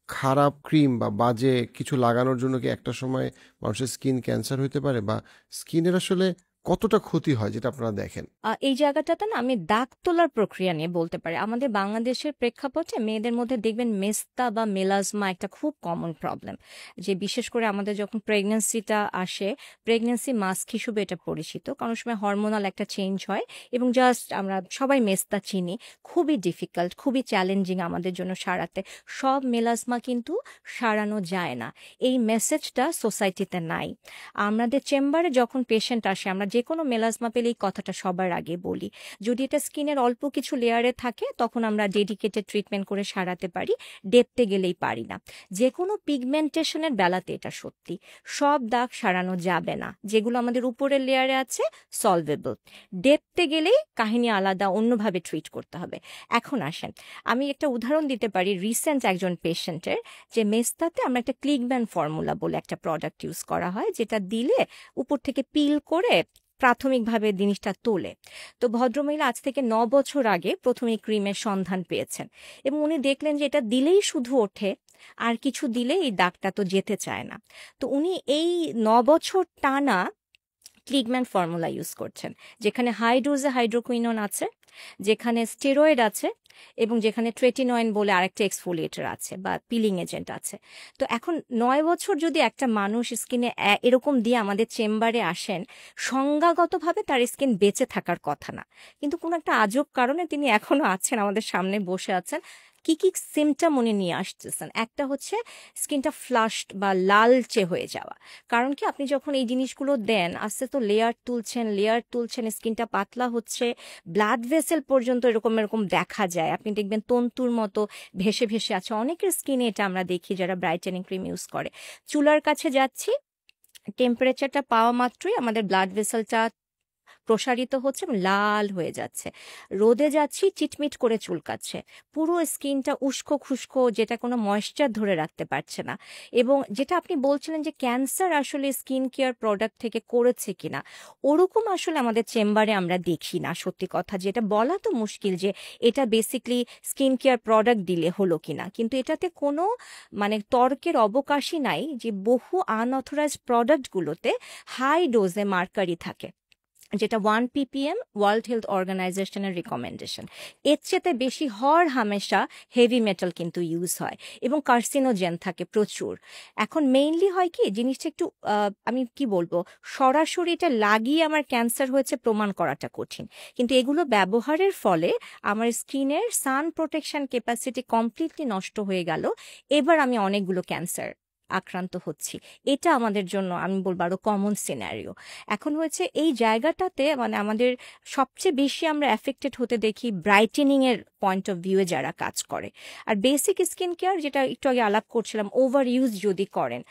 খারাপ ক্রিম বা বাজে কিছু লাগানোর জন্য কি একটা সময় মানুষের স্কিন ক্যান্সার হতে পারে, বা স্কিনের আসলে কতটা ক্ষতি হয় যেটা আপনারা দেখেন? এই জায়গাটাতে না আমি দাগ তোলার প্রক্রিয়া নিয়ে বলতে পারি। আমাদের বাংলাদেশের প্রেক্ষাপটে মেয়েদের মধ্যে দেখবেন মেস্তা বা মেলাজমা একটা খুব কমন প্রবলেম, যে বিশেষ করে আমাদের যখন প্রেগন্যান্সিটা আসে, প্রেগন্যান্সি মাস্ক হিসেবে এটা পরিচিত, কারণ সময় হরমোনাল একটা চেঞ্জ হয় এবং জাস্ট আমরা সবাই মেস্তা চিনি, খুবই ডিফিকাল্ট, খুবই চ্যালেঞ্জিং আমাদের জন্য সারাতে। সব মেলাজমা কিন্তু সারানো যায় না, এই মেসেজটা সোসাইটিতে নাই। আমাদের চেম্বারে যখন পেশেন্ট আসে, আমরা যে কোনো মেলাজমা পেলে এই কথাটা সবার আগে বলি। যদি এটা স্কিনের অল্প কিছু লেয়ারে থাকে তখন আমরা ডেডিকেটেড ট্রিটমেন্ট করে সারাতে পারি, ডেপথে গেলেই পারি না। যে কোনো পিগমেন্টেশনের বেলাতে এটা সত্যি, সব দাগ সারানো যাবে না। যেগুলো আমাদের উপরের লেয়ারে আছে সলভেবল, ডেপথে গেলেই কাহিনী আলাদা, অন্যভাবে ট্রিট করতে হবে। এখন আসেন, আমি একটা উদাহরণ দিতে পারি রিসেন্ট একজন পেশেন্টের, যে মেস্তাতে আমরা একটা ক্লিকব্যান ফর্মুলা বলে একটা প্রোডাক্ট ইউজ করা হয়, যেটা দিলে উপর থেকে পিল করে প্রাথমিকভাবে জিনিসটা তোলে। তো ভদ্রমহিলা আজ থেকে ৯ বছর আগে প্রথম এই ক্রিমের সন্ধান পেয়েছেন এবং উনি দেখলেন যে এটা দিলেই শুধু ওঠে, আর কিছু দিলে এই দাগটা তো যেতে চায় না। তো উনি এই ৯ বছর টানা ট্রিটমেন্ট ফর্মুলা ইউজ করছেন, যেখানে হাই ডোজে হাইড্রোকুইনন আছে, যেখানে স্টেরয়েড আছে এবং যেখানে ট্রেটিনয়েন বলে আরেকটা এক্সফোলিয়েটর আছে বা পিলিং এজেন্ট আছে। তো এখন ৯ বছর যদি একটা মানুষ স্কিনে এরকম দিয়ে আমাদের চেম্বারে আসেন, সংজ্ঞাগতভাবে তার স্কিন বেঁচে থাকার কথা না, কিন্তু কোনো একটা আজব কারণে তিনি এখনো আছেন, আমাদের সামনে বসে আছেন। কি কি সিমটম উনি নিয়ে আসতেছেন? একটা হচ্ছে স্কিনটা ফ্লাশড বা লালচে হয়ে যাওয়া। কারণ কি, আপনি যখন এই জিনিসগুলো দেন আস্তে তো লেয়ার তুলছেন, স্কিনটা পাতলা হচ্ছে, ব্লাড ভেসেল পর্যন্ত এরকম এরকম দেখা যায়। আপনি দেখবেন তন্তুর মতো ভেসে ভেসে আছে। অনেকের স্কিনে এটা আমরা দেখি যারা ব্রাইটেনিং ক্রিম ইউজ করে। চুলার কাছে যাচ্ছি, টেম্পারেচারটা পাওয়া মাত্রই আমাদের ব্লাড ভেসেলটা প্রসারিত হচ্ছে এবং লাল হয়ে যাচ্ছে। রোদে যাচ্ছি, চিটমিট করে চুলকাচ্ছে, পুরো স্কিনটা উস্কো খুস্কো, যেটা কোনো ময়েশ্চার ধরে রাখতে পারছে না। এবং যেটা আপনি বলছিলেন যে ক্যান্সার আসলে স্কিন কেয়ার প্রোডাক্ট থেকে করেছে কিনা, ওরকম আসলে আমাদের চেম্বারে আমরা দেখি না। সত্যি কথা যেটা বলা তো মুশকিল যে এটা বেসিকলি স্কিন কেয়ার প্রোডাক্ট দিলে হলো কিনা, কিন্তু এটাতে কোনো মানে তর্কের অবকাশই নাই যে বহু আনঅথরাইজড প্রোডাক্টগুলোতে হাই ডোজে মার্কারি থাকে, যেটা 1 ppm ওয়ার্ল্ড হেলথ অর্গানাইজেশনের রিকমেন্ডেশন। এর চেয়ে বেশি হর হামেশা হেভি মেটাল কিন্তু ইউজ হয় এবং কার্সিনোজেন থাকে প্রচুর। এখন মেইনলি হয় কি জিনিসটা একটু আমি কি বলবো, সরাসরি এটা লাগিয়ে আমার ক্যান্সার হয়েছে প্রমাণ করাটা কঠিন, কিন্তু এগুলো ব্যবহারের ফলে আমার স্কিনের সান প্রোটেকশন ক্যাপাসিটি কমপ্লিটলি নষ্ট হয়ে গেল। এবার আমি অনেকগুলো ক্যান্সার আক্রান্ত হচ্ছি। এটা আমাদের জন্য আমি বলবো আরো কমন সিনারিও। এখন হয়েছে এই জায়গাটাতে মানে আমাদের সবচেয়ে বেশি আমরা এফেক্টেড হতে দেখি ব্রাইটেনিং এর পয়েন্ট অফ ভিউয়ে যারা কাজ করে। আর বেসিক স্কিন কেয়ার, যেটা একটু আগে আলাপ করছিলাম, ওভার ইউজ যদি করেন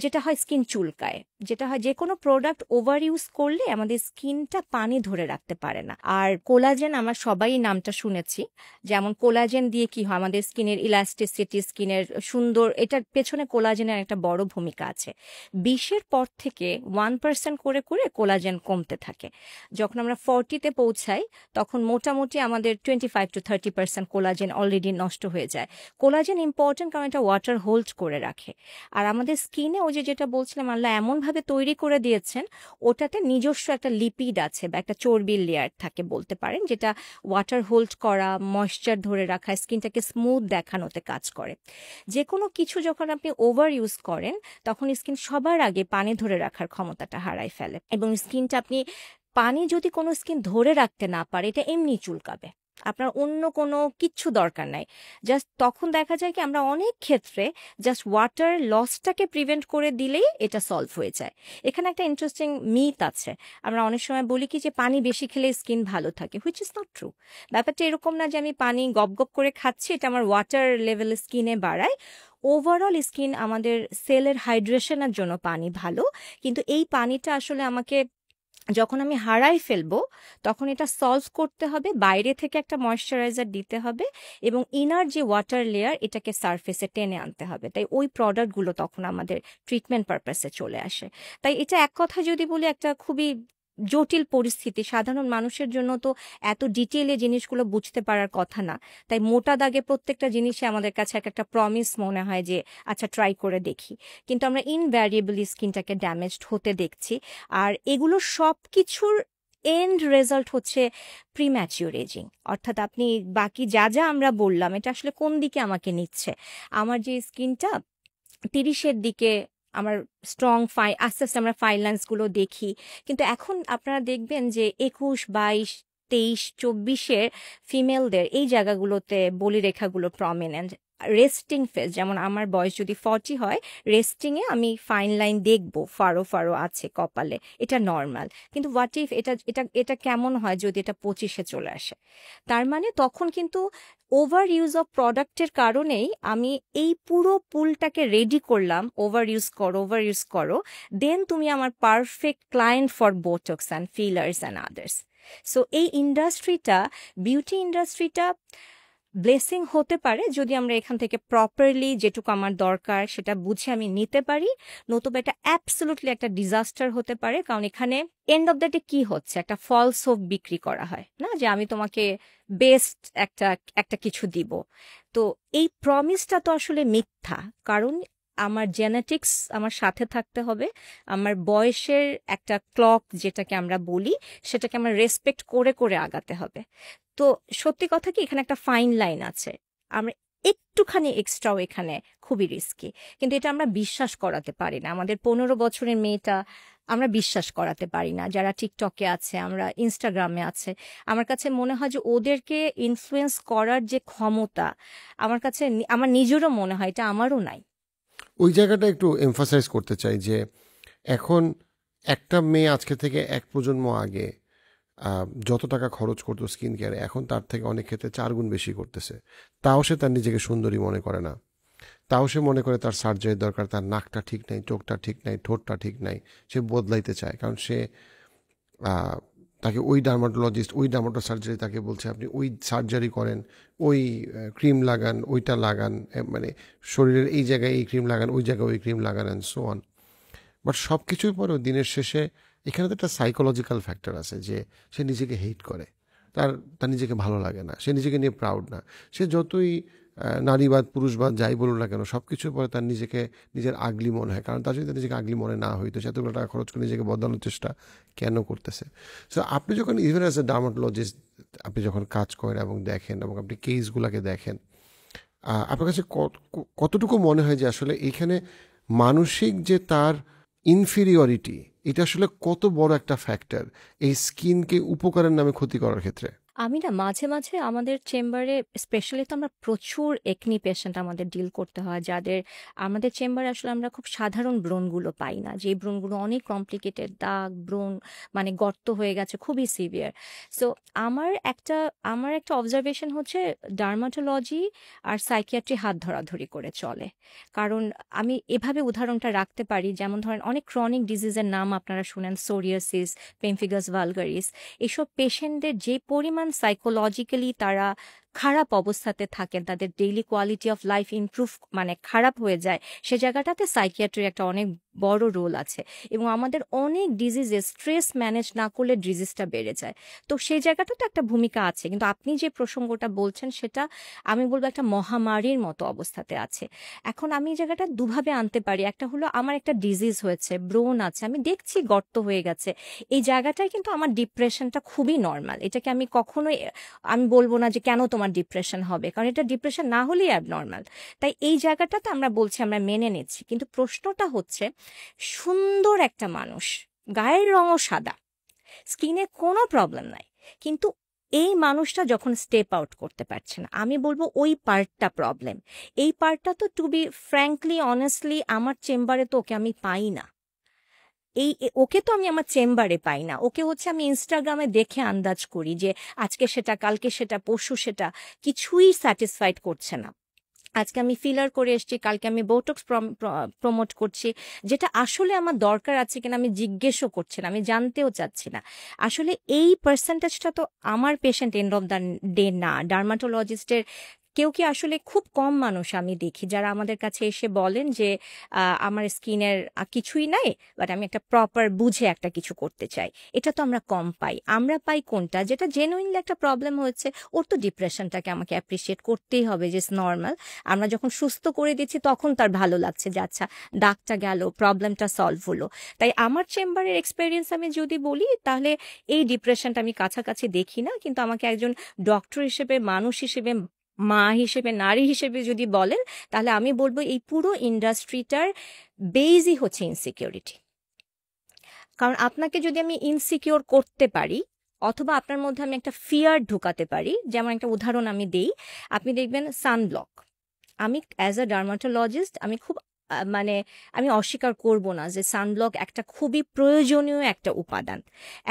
যেটা হয় স্কিন চুলকায়, যেটা হয় যে কোনো প্রোডাক্ট ওভার ইউজ করলে আমাদের স্কিনটা পানি ধরে রাখতে পারে না। আর কোলাজেন, আমরা সবাই নামটা শুনেছি, যেমন কোলাজেন দিয়ে কি হয় আমাদের স্কিনের ইলাস্টিসিটি, স্কিনের সুন্দর, এটার পেছনে কোলাজেনের একটা বড় ভূমিকা আছে। 20-এর পর থেকে 1% করে করে কোলাজেন কমতে থাকে। যখন আমরা 40-তে পৌঁছাই তখন মোটামুটি আমাদের 25-30% কোলাজেন অলরেডি নষ্ট হয়ে যায়। কোলাজেন ইম্পর্টেন্ট কারণ এটা ওয়াটার হোল্ড করে রাখে। আর আমাদের স্কিনে ওই যে যেটা বলছিলাম আল্লাহ এমনভাবে তৈরি করে দিয়েছেন, ওটাতে নিজস্ব একটা লিপিড আছে বা একটা চর্বির লেয়ার থাকে বলতে পারেন, যেটা ওয়াটার হোল্ড করা, ময়েশ্চার ধরে রাখা, স্কিনটাকে স্মুথ দেখানোতে কাজ করে। যে কোনো কিছু যখন আপনি ওভার ইউজ করেন তখন স্কিন সবার আগে পানি ধরে রাখার ক্ষমতাটা হারায় ফেলে, এবং স্কিনটা আপনি পানি যদি কোনো স্কিন ধরে রাখতে না পারে এটা এমনি চুলকাবে, আপনার অন্য কোনো কিচ্ছু দরকার নাই। জাস্ট তখন দেখা যায় কি আমরা অনেক ক্ষেত্রে জাস্ট ওয়াটার লসটাকে প্রিভেন্ট করে দিলেই এটা সলভ হয়ে যায়। এখানে একটা ইন্টারেস্টিং মিথ আছে, আমরা অনেক সময় বলি কি যে পানি বেশি খেলে স্কিন ভালো থাকে, হুইচ ইজ নট ট্রু। ব্যাপারটা এরকম না যে আমি পানি গপ গপ করে খাচ্ছি এটা আমার ওয়াটার লেভেল স্কিনে বাড়ায়। ওভারঅল স্কিন আমাদের সেলের হাইড্রেশনের জন্য পানি ভালো, কিন্তু এই পানিটা আসলে আমাকে যখন আমি হারাই ফেলবো তখন এটা সলভ করতে হবে, বাইরে থেকে একটা ময়েশ্চারাইজার দিতে হবে এবং ইনার যে ওয়াটার লেয়ার এটাকে সারফেসে টেনে আনতে হবে। তাই ওই প্রোডাক্টগুলো তখন আমাদের ট্রিটমেন্ট পারপাসে চলে আসে। তাই এটা এক কথা যদি বলি একটা খুবই জটিল পরিস্থিতি, সাধারণ মানুষের জন্য তো এত ডিটেইলে জিনিসগুলো বুঝতে পারার কথা না। তাই মোটা দাগে প্রত্যেকটা জিনিসে আমাদের কাছে একটা প্রমিস মনে হয় যে আচ্ছা ট্রাই করে দেখি, কিন্তু আমরা ইনভ্যারিয়েবলি স্কিনটাকে ড্যামেজড হতে দেখছি। আর এগুলো সব কিছুর এন্ড রেজাল্ট হচ্ছে প্রিম্যাচিওর এজিং, অর্থাৎ আপনি বাকি যা যা আমরা বললাম এটা আসলে কোন দিকে আমাকে নিচ্ছে। আমার যে স্কিনটা 30-এর দিকে আমার স্ট্রং আস্তে আস্তে আমরা ফাইন লাইন্সগুলো দেখি, কিন্তু এখন আপনারা দেখবেন যে 21, 22, 23, 24-এর ফিমেলদের এই জায়গাগুলোতে বলিরেখাগুলো প্রমিনেন্ট। রেস্টিং ফেজ, যেমন আমার বয়স যদি 40 হয়, রেস্টিংয়ে আমি ফাইন লাইন দেখবো, ফারো ফারো আছে কপালে, এটা নর্মাল। কিন্তু হোয়াট ইফ এটা এটা এটা কেমন হয় যদি এটা 25-এ চলে আসে? তার মানে তখন কিন্তু ওভার ইউজ অফ প্রোডাক্টের কারণেই আমি এই পুরো পুলটাকে রেডি করলাম, ওভার ইউজ করো, দেন তুমি আমার perfect client for botox and fillers and others. So এই ইন্ডাস্ট্রিটা, বিউটি ইন্ডাস্ট্রিটা ব্লেসিং হতে পারে যদি আমরা এখান থেকে প্রপারলি যেটুকু আমার দরকার সেটা বুঝে আমি নিতে পারি, নতুবা এটা অ্যাবসলিউটলি একটা ডিজাস্টার হতে পারে। কারণ এখানে এন্ড অফ দ্য ডে কি হচ্ছে, একটা ফলস হোপ বিক্রি করা হয় না, যে আমি তোমাকে বেস্ট একটা একটা কিছু দিব। তো এই প্রমিসটা তো আসলে মিথ্যা, কারণ আমার জেনেটিক্স আমার সাথে থাকতে হবে, আমার বয়সের একটা ক্লক যেটাকে আমরা বলি সেটাকে আমার রেসপেক্ট করে করে আগাতে হবে। তো সত্যি কথা কি, এখানে একটা ফাইন লাইন আছে। আমরা একটুখানি এক্সট্রাও এখানে খুবই রিস্কি, কিন্তু এটা আমরা বিশ্বাস করাতে পারি না। আমাদের 15 বছরের মেয়েটা আমরা বিশ্বাস করাতে পারি না, যারা টিকটকে আছে, আমরা ইনস্টাগ্রামে আছে। আমার কাছে মনে হয় যে ওদেরকে ইনফ্লুয়েন্স করার যে ক্ষমতা আমার কাছে, আমার নিজেরও মনে হয় এটা আমারও নাই। ওই জায়গাটা একটু এমফাসাইজ করতে চাই যে এখন একটা মেয়ে আজকে থেকে এক প্রজন্ম আগে যত টাকা খরচ করতো স্কিন কেয়ারে, এখন তার থেকে অনেক ক্ষেত্রে 4 গুণ বেশি করতেছে। তাও সে তার নিজেকে সুন্দরী মনে করে না, তাও সে মনে করে তার সার্জারির দরকার, তার নাকটা ঠিক নাই, চোখটা ঠিক নাই, ঠোঁটটা ঠিক নাই, সে বদলাইতে চায়। কারণ সে তাকে ওই ডার্মাটো সার্জারি তাকে বলছে আপনি ওই সার্জারি করেন, ওই ক্রিম লাগান, ওইটা লাগান, মানে শরীরের এই জায়গায় এই ক্রিম লাগান, ওই জায়গায় ওই ক্রিম লাগান অ্যান্ড সো অন। বাট সব কিছুর পরেও দিনের শেষে এখানে তো একটা সাইকোলজিক্যাল ফ্যাক্টর আছে যে সে নিজেকে হেট করে, তার তার নিজেকে ভালো লাগে না, সে নিজেকে নিয়ে প্রাউড না। সে যতই নারীবাদ পুরুষবাদ যাই বলুন না কেন, সব কিছুর পরে তার নিজেকে নিজের আগলি মনে হয়। কারণ তার যদি তার নিজেকে আগলি মনে না হইতো সে এতগুলো টাকা খরচ করে নিজেকে বদলানোর চেষ্টা কেন করতেছে? সো আপনি যখন ইভেন অ্যাজ এ ডার্মাটোলজিস্ট আপনি যখন কাজ করেন এবং দেখেন এবং আপনি কেসগুলোকে দেখেন, আপনার কাছে কতটুকু মনে হয় যে আসলে এইখানে মানসিক যে তার ইনফিরিয়রিটি, এটা আসলে কত বড় একটা ফ্যাক্টর এই স্কিনকে উপকারের নামে ক্ষতি করার ক্ষেত্রে? আমি না মাঝে মাঝে আমাদের চেম্বারে, স্পেশালি তো আমরা প্রচুর একনি পেশেন্ট আমাদের ডিল করতে হয়, যাদের আমাদের চেম্বারে আসলে আমরা খুব সাধারণ ব্রণগুলো পাই না, যে ব্রণগুলো অনেক কমপ্লিকেটেড, দাগ ব্রণ, মানে গর্ত হয়ে গেছে, খুবই সিভিয়ার। সো আমার একটা অবজারভেশন হচ্ছে ডার্মাটোলজি আর সাইকিয়াট্রি হাত ধরাধরি করে চলে। কারণ আমি এভাবে উদাহরণটা রাখতে পারি, যেমন ধরেন অনেক ক্রনিক ডিজিজের নাম আপনারা শুনেন, সোরিয়াসিস, পেমফিগাস ভালগারিস। এসব পেশেন্টদের যে পরিমাণ সাইকোলজিক্যালি তারা খারাপ অবস্থাতে থাকেন, তাদের daily quality of life improve মানে খারাপ হয়ে যায়, সে জায়গাটাতে সাইকিয়াট্রির একটা অনেক বড় রোল আছে। এবং আমাদের অনেক ডিজিজে স্ট্রেস ম্যানেজ না করলে ডিজিজটা বেড়ে যায়, তো সেই জায়গাটাতে একটা ভূমিকা আছে। কিন্তু আপনি যে প্রসঙ্গটা বলছেন সেটা আমি বলবো একটা মহামারীর মতো অবস্থাতে আছে। এখন আমি এই জায়গাটা দুভাবে আনতে পারি, একটা হলো আমার একটা ডিজিজ হয়েছে, ব্রণ আছে, আমি দেখছি গর্ত হয়ে গেছে, এই জায়গাটায় কিন্তু আমার ডিপ্রেশনটা খুবই নর্মাল। এটাকে আমি কখনোই আমি বলবো না যে কেন তোমার ডিপ্রেশন হবে, কারণ এটা ডিপ্রেশন না হলেই অ্যাবনর্মাল। তাই এই জায়গাটাতে আমরা বলছি, আমরা মেনে নিচ্ছি। কিন্তু প্রশ্নটা হচ্ছে, সুন্দর একটা মানুষ, গায়ের রঙও সাদা, স্কিনে কোনো প্রবলেম নাই, কিন্তু এই মানুষটা যখন স্টেপ আউট করতে পারছে না, আমি বলবো ওই পার্টটা প্রবলেম। এই পার্টটা তো টু বি ফ্র্যাঙ্কলি অনেস্টলি আমার চেম্বারে তো ওকে আমি পাই না। ওকে তো আমি আমার চেম্বারে পাই না, ওকে হচ্ছে আমি ইনস্টাগ্রামে দেখে আন্দাজ করি যে আজকে সেটা, কালকে সেটা, পরশু সেটা, কিছুই স্যাটিসফাইড করছে না। আজকে আমি ফিলার করে এসেছি, কালকে আমি বোটক্স প্রমোট করছি, যেটা আসলে আমার দরকার আছে কিনা আমি জিজ্ঞেসও করছি না, আমি জানতেও চাচ্ছি না। আসলে এই পার্সেন্টেজটা তো আমার patient end of the day না, ডার্মাটোলজিস্টের কেউ কি, আসলে খুব কম মানুষ আমি দেখি যারা আমাদের কাছে এসে বলেন যে আমার স্কিনের কিছুই নাই, বাট আমি একটা প্রপার বুঝে একটা কিছু করতে চাই। এটা তো আমরা কম পাই। আমরা পাই কোনটা, যেটা জেনুইনলি একটা প্রবলেম হয়েছে, ওর তো ডিপ্রেশনটাকে আমাকে অ্যাপ্রিসিয়েট করতেই হবে যে নর্মাল। আমরা যখন সুস্থ করে দিচ্ছি তখন তার ভালো লাগছে যে আচ্ছা দাগটা গেল, প্রবলেমটা সলভ হলো। তাই আমার চেম্বারের এক্সপেরিয়েন্স আমি যদি বলি, তাহলে এই ডিপ্রেশনটা আমি কাছাকাছি দেখি না। কিন্তু আমাকে একজন ডক্টর হিসেবে, মানুষ হিসেবে, মা হিসেবে, নারী হিসেবে যদি বলেন, তাহলে আমি বলবো এই পুরো ইন্ডাস্ট্রিটার বেজই হচ্ছে ইনসিকিউরিটি। কারণ আপনাকে যদি আমি ইনসিকিউর করতে পারি, অথবা আপনার মধ্যে আমি একটা ফিয়ার ঢুকাতে পারি, যেমন একটা উদাহরণ আমি দেই, আপনি দেখবেন সানব্লক। আমি অ্যাজ আ ডার্মাটোলজিস্ট আমি খুব মানে আমি অস্বীকার করব না যে সানব্লক একটা খুবই প্রয়োজনীয় একটা উপাদান।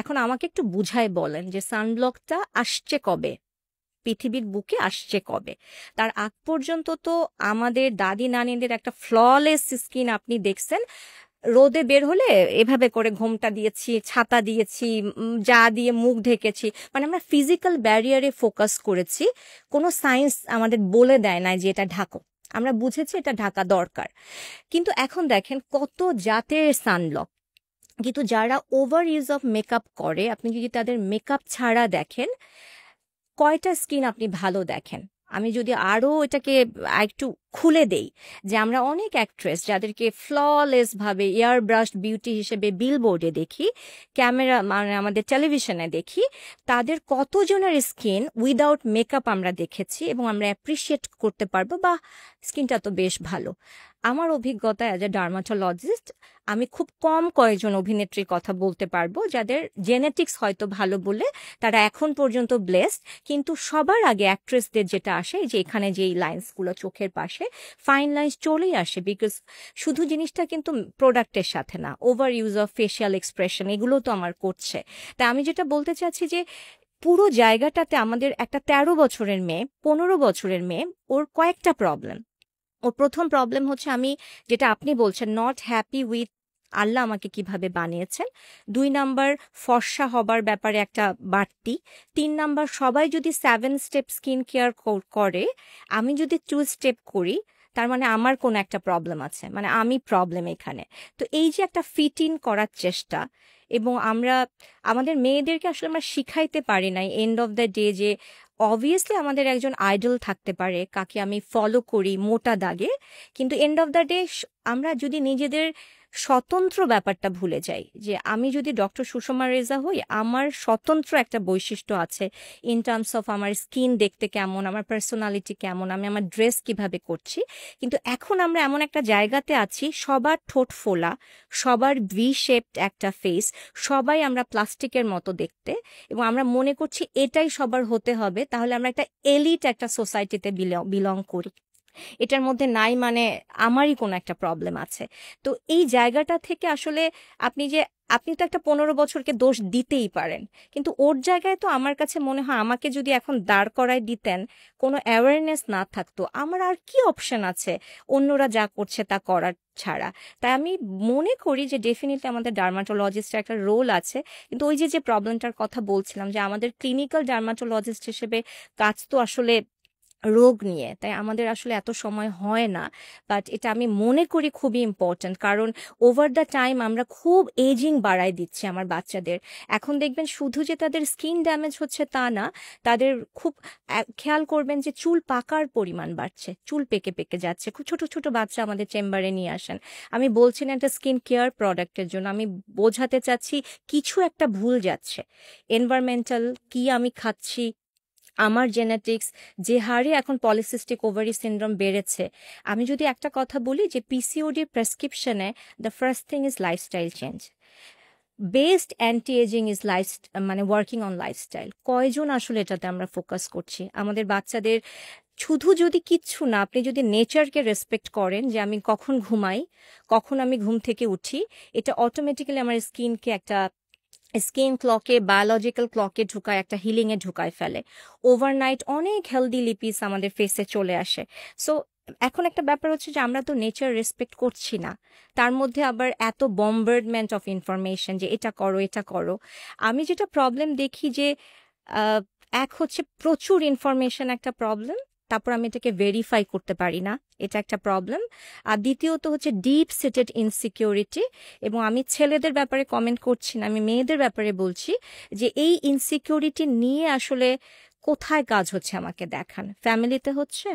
এখন আমাকে একটু বুঝায় বলেন যে সানব্লকটা আসছে কবে, পৃথিবীর বুকে আসছে কবে? তার আগ পর্যন্ত তো আমাদের দাদি নানিদের একটা ফ্ললেস স্কিন আপনি দেখছেন, রোদে বের হলে এভাবে করে ঘোমটা দিয়েছি, ছাতা দিয়েছি, যা দিয়ে মুখ ঢেকেছি, মানে আমরা ফিজিক্যাল ব্যারিয়ারে ফোকাস করেছি। কোনো সায়েন্স আমাদের বলে দেয় না যে এটা ঢাকো, আমরা বুঝেছি এটা ঢাকা দরকার। কিন্তু এখন দেখেন কত জাতের সানব্লক, কিন্তু যারা ওভার ইউজ অফ মেকআপ করে, আপনি যদি তাদের মেকআপ ছাড়া দেখেন কয়টা স্কিন আপনি ভালো দেখেন। আমি যদি আরো এটাকে একটু খুলে দেই, যে আমরা অনেক অ্যাক্ট্রেস যাদেরকে ফ্ললেস ভাবে এয়ার ব্রাশ বিউটি হিসেবে বিলবোর্ডে দেখি, ক্যামেরা মানে আমাদের টেলিভিশনে দেখি, তাদের কতজনের স্কিন উইদাউট মেকআপ আমরা দেখেছি এবং আমরা অ্যাপ্রিসিয়েট করতে পারবো বা স্কিনটা তো বেশ ভালো। আমার অভিজ্ঞতা অ্যাজ এ ডার্মাটোলজিস্ট আমি খুব কম কয়েকজন অভিনেত্রীর কথা বলতে পারবো যাদের জেনেটিক্স হয়তো ভালো বলে তারা এখন পর্যন্ত ব্লেসড। কিন্তু সবার আগে অ্যাক্ট্রেসদের যেটা আসে যে এখানে যেই লাইন্সগুলো চোখের পাশে ফাইন লাইন্স চলেই আসে, বিকজ শুধু জিনিসটা কিন্তু প্রোডাক্টের সাথে না, over use of facial expression এগুলো তো আমার করছে। তাই আমি যেটা বলতে চাচ্ছি যে পুরো জায়গাটাতে আমাদের একটা 13 বছরের মেয়ে, 15 বছরের মেয়ে, ওর কয়েকটা প্রবলেম। ওর প্রথম প্রবলেম হচ্ছে, আমি যেটা আপনি বলছেন, নট হ্যাপি উইথ আল্লাহ আমাকে কিভাবে বানিয়েছেন। 2 নাম্বার, ফর্সা হবার ব্যাপারে একটা বাড়তি। 3 নাম্বার, সবাই যদি 7 স্টেপ স্কিন কেয়ার করে, আমি যদি 2 স্টেপ করি, তার মানে আমার কোনো একটা প্রবলেম আছে, মানে আমি প্রবলেম এখানে। তো এই যে একটা ফিট ইন করার চেষ্টা, এবং আমরা আমাদের মেয়েদেরকে আসলে আমরা শিখাইতে পারি নাই এন্ড অফ দ্য ডে যে অবভিয়াসলি আমাদের একজন আইডল থাকতে পারে কাকে আমি ফলো করি মোটা দাগে, কিন্তু এন্ড অফ দ্য ডে আমরা যদি নিজেদের স্বতন্ত্র ব্যাপারটা ভুলে যাই, যে আমি যদি ডক্টর সুষমা রেজা হই, আমার স্বতন্ত্র একটা বৈশিষ্ট্য আছে ইন টার্মস অফ আমার স্কিন দেখতে কেমন, আমার পার্সোনালিটি কেমন, আমি আমার ড্রেস কিভাবে করছি। কিন্তু এখন আমরা এমন একটা জায়গাতে আছি, সবার ঠোঁট ফোলা, সবার ভি শেপড একটা ফেস, সবাই আমরা প্লাস্টিকের মতো দেখতে, এবং আমরা মনে করছি এটাই সবার হতে হবে, তাহলে আমরা একটা এলিট একটা সোসাইটিতে বিলং করি। এটার মধ্যে নাই মানে আমারই কোনো একটা প্রবলেম আছে। তো এই জায়গাটা থেকে আসলে আপনি তো একটা 15 বছরকে দোষ দিতেই পারেন, কিন্তু ওর জায়গায় তো আমার কাছে মনে হয় আমাকে যদি এখন দাঁড় করায় দিতেন, কোনো অ্যাওয়ারনেস না থাকতো, আমার আর কি অপশন আছে অন্যরা যা করছে তা করার ছাড়া। তাই আমি মনে করি যে ডেফিনেটলি আমাদের ডার্মাটোলজিস্টের একটা রোল আছে। কিন্তু ওই যে প্রবলেমটার কথা বলছিলাম, যে আমাদের ক্লিনিক্যাল ডার্মাটোলজিস্ট হিসেবে কাজ তো আসলে রোগ নিয়ে, তাই আমাদের আসলে এত সময় হয় না। বাট এটা আমি মনে করি খুবই ইম্পর্ট্যান্ট, কারণ ওভার দ্য টাইম আমরা খুব এজিং বাড়াই দিচ্ছি আমার বাচ্চাদের। এখন দেখবেন শুধু যে তাদের স্কিন ড্যামেজ হচ্ছে তা না, তাদের খুব খেয়াল করবেন যে চুল পাকার পরিমাণ বাড়ছে, চুল পেকে পেকে যাচ্ছে। খুব ছোট ছোট বাচ্চা আমাদের চেম্বারে নিয়ে আসেন। আমি বলছি না একটা স্কিন কেয়ার প্রোডাক্টের জন্য, আমি বোঝাতে চাচ্ছি কিছু একটা ভুল যাচ্ছে। এনভায়রনমেন্টাল কি আমি খাচ্ছি, আমার জেনেটিক্স, যে হারে এখন পলিসিস্টিক ওভারি সিনড্রোম বেড়েছে। আমি যদি একটা কথা বলি যে পিসিওডির প্রেসক্রিপশনে the first thing is lifestyle change, best anti ageing is মানে ওয়ার্কিং অন লাইফস্টাইল। কয়জন আসলে এটাতে আমরা ফোকাস করছি আমাদের বাচ্চাদের? শুধু যদি কিচ্ছু না, আপনি যদি নেচারকে রেসপেক্ট করেন, যে আমি কখন ঘুমাই, কখন আমি ঘুম থেকে উঠি, এটা অটোমেটিক্যালি আমার স্কিনকে একটা স্কিন ক্লকে, বায়োলজিক্যাল ক্লকে ঢুকায়, একটা হিলিংয়ে ঢুকায় ফেলে। ওভারনাইট অনেক হেলদি লিপিস আমাদের ফেসে চলে আসে। সো এখন একটা ব্যাপার হচ্ছে যে আমরা তো নেচার রেসপেক্ট করছি না, তার মধ্যে আবার এত বম্বার্ডমেন্ট অফ ইনফরমেশন যে এটা করো এটা করো। আমি যেটা প্রবলেম দেখি যে আহ, এক হচ্ছে প্রচুর ইনফরমেশন একটা প্রবলেম, তারপর আমি এটাকে ভেরিফাই করতে পারি না, এটা একটা প্রবলেম। আর দ্বিতীয়ত হচ্ছে ডিপ সিটেড ইনসিকিউরিটি, এবং আমি ছেলেদের ব্যাপারে কমেন্ট করছি না, আমি মেয়েদের ব্যাপারে বলছি, যে এই ইনসিকিউরিটি নিয়ে আসলে কোথায় কাজ হচ্ছে আমাকে দেখান। ফ্যামিলিতে হচ্ছে,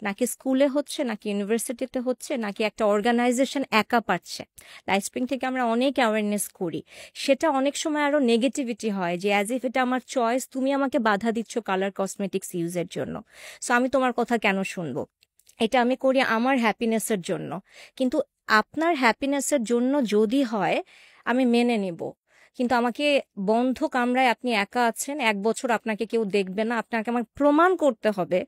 নাকি স্কুলে হচ্ছে, নাকি ইউনিভার্সিটিতে হচ্ছে, নাকি একটা অর্গানাইজেশন একা পারছে। লাইফস্প্রিং থেকে আমরা অনেক অ্যাওয়ারনেস করি, সেটা অনেক সময় আরো নেগেটিভিটি হয়, যে অ্যাজ ইফ এটা আমার চয়েস, তুমি আমাকে বাধা দিচ্ছ কালার কসমেটিক্স ইউজের জন্য, সো আমি তোমার কথা কেন শুনবো। এটা আমি করি আমার হ্যাপিনেসের জন্য, কিন্তু আপনার হ্যাপিনেসের জন্য যদি হয় আমি মেনে নিব, কিন্তু আমাকে বন্ধ কামরায় আপনি একা আছেন, 1 বছর আপনাকে কেউ দেখবে না, আপনাকে আমার প্রমাণ করতে হবে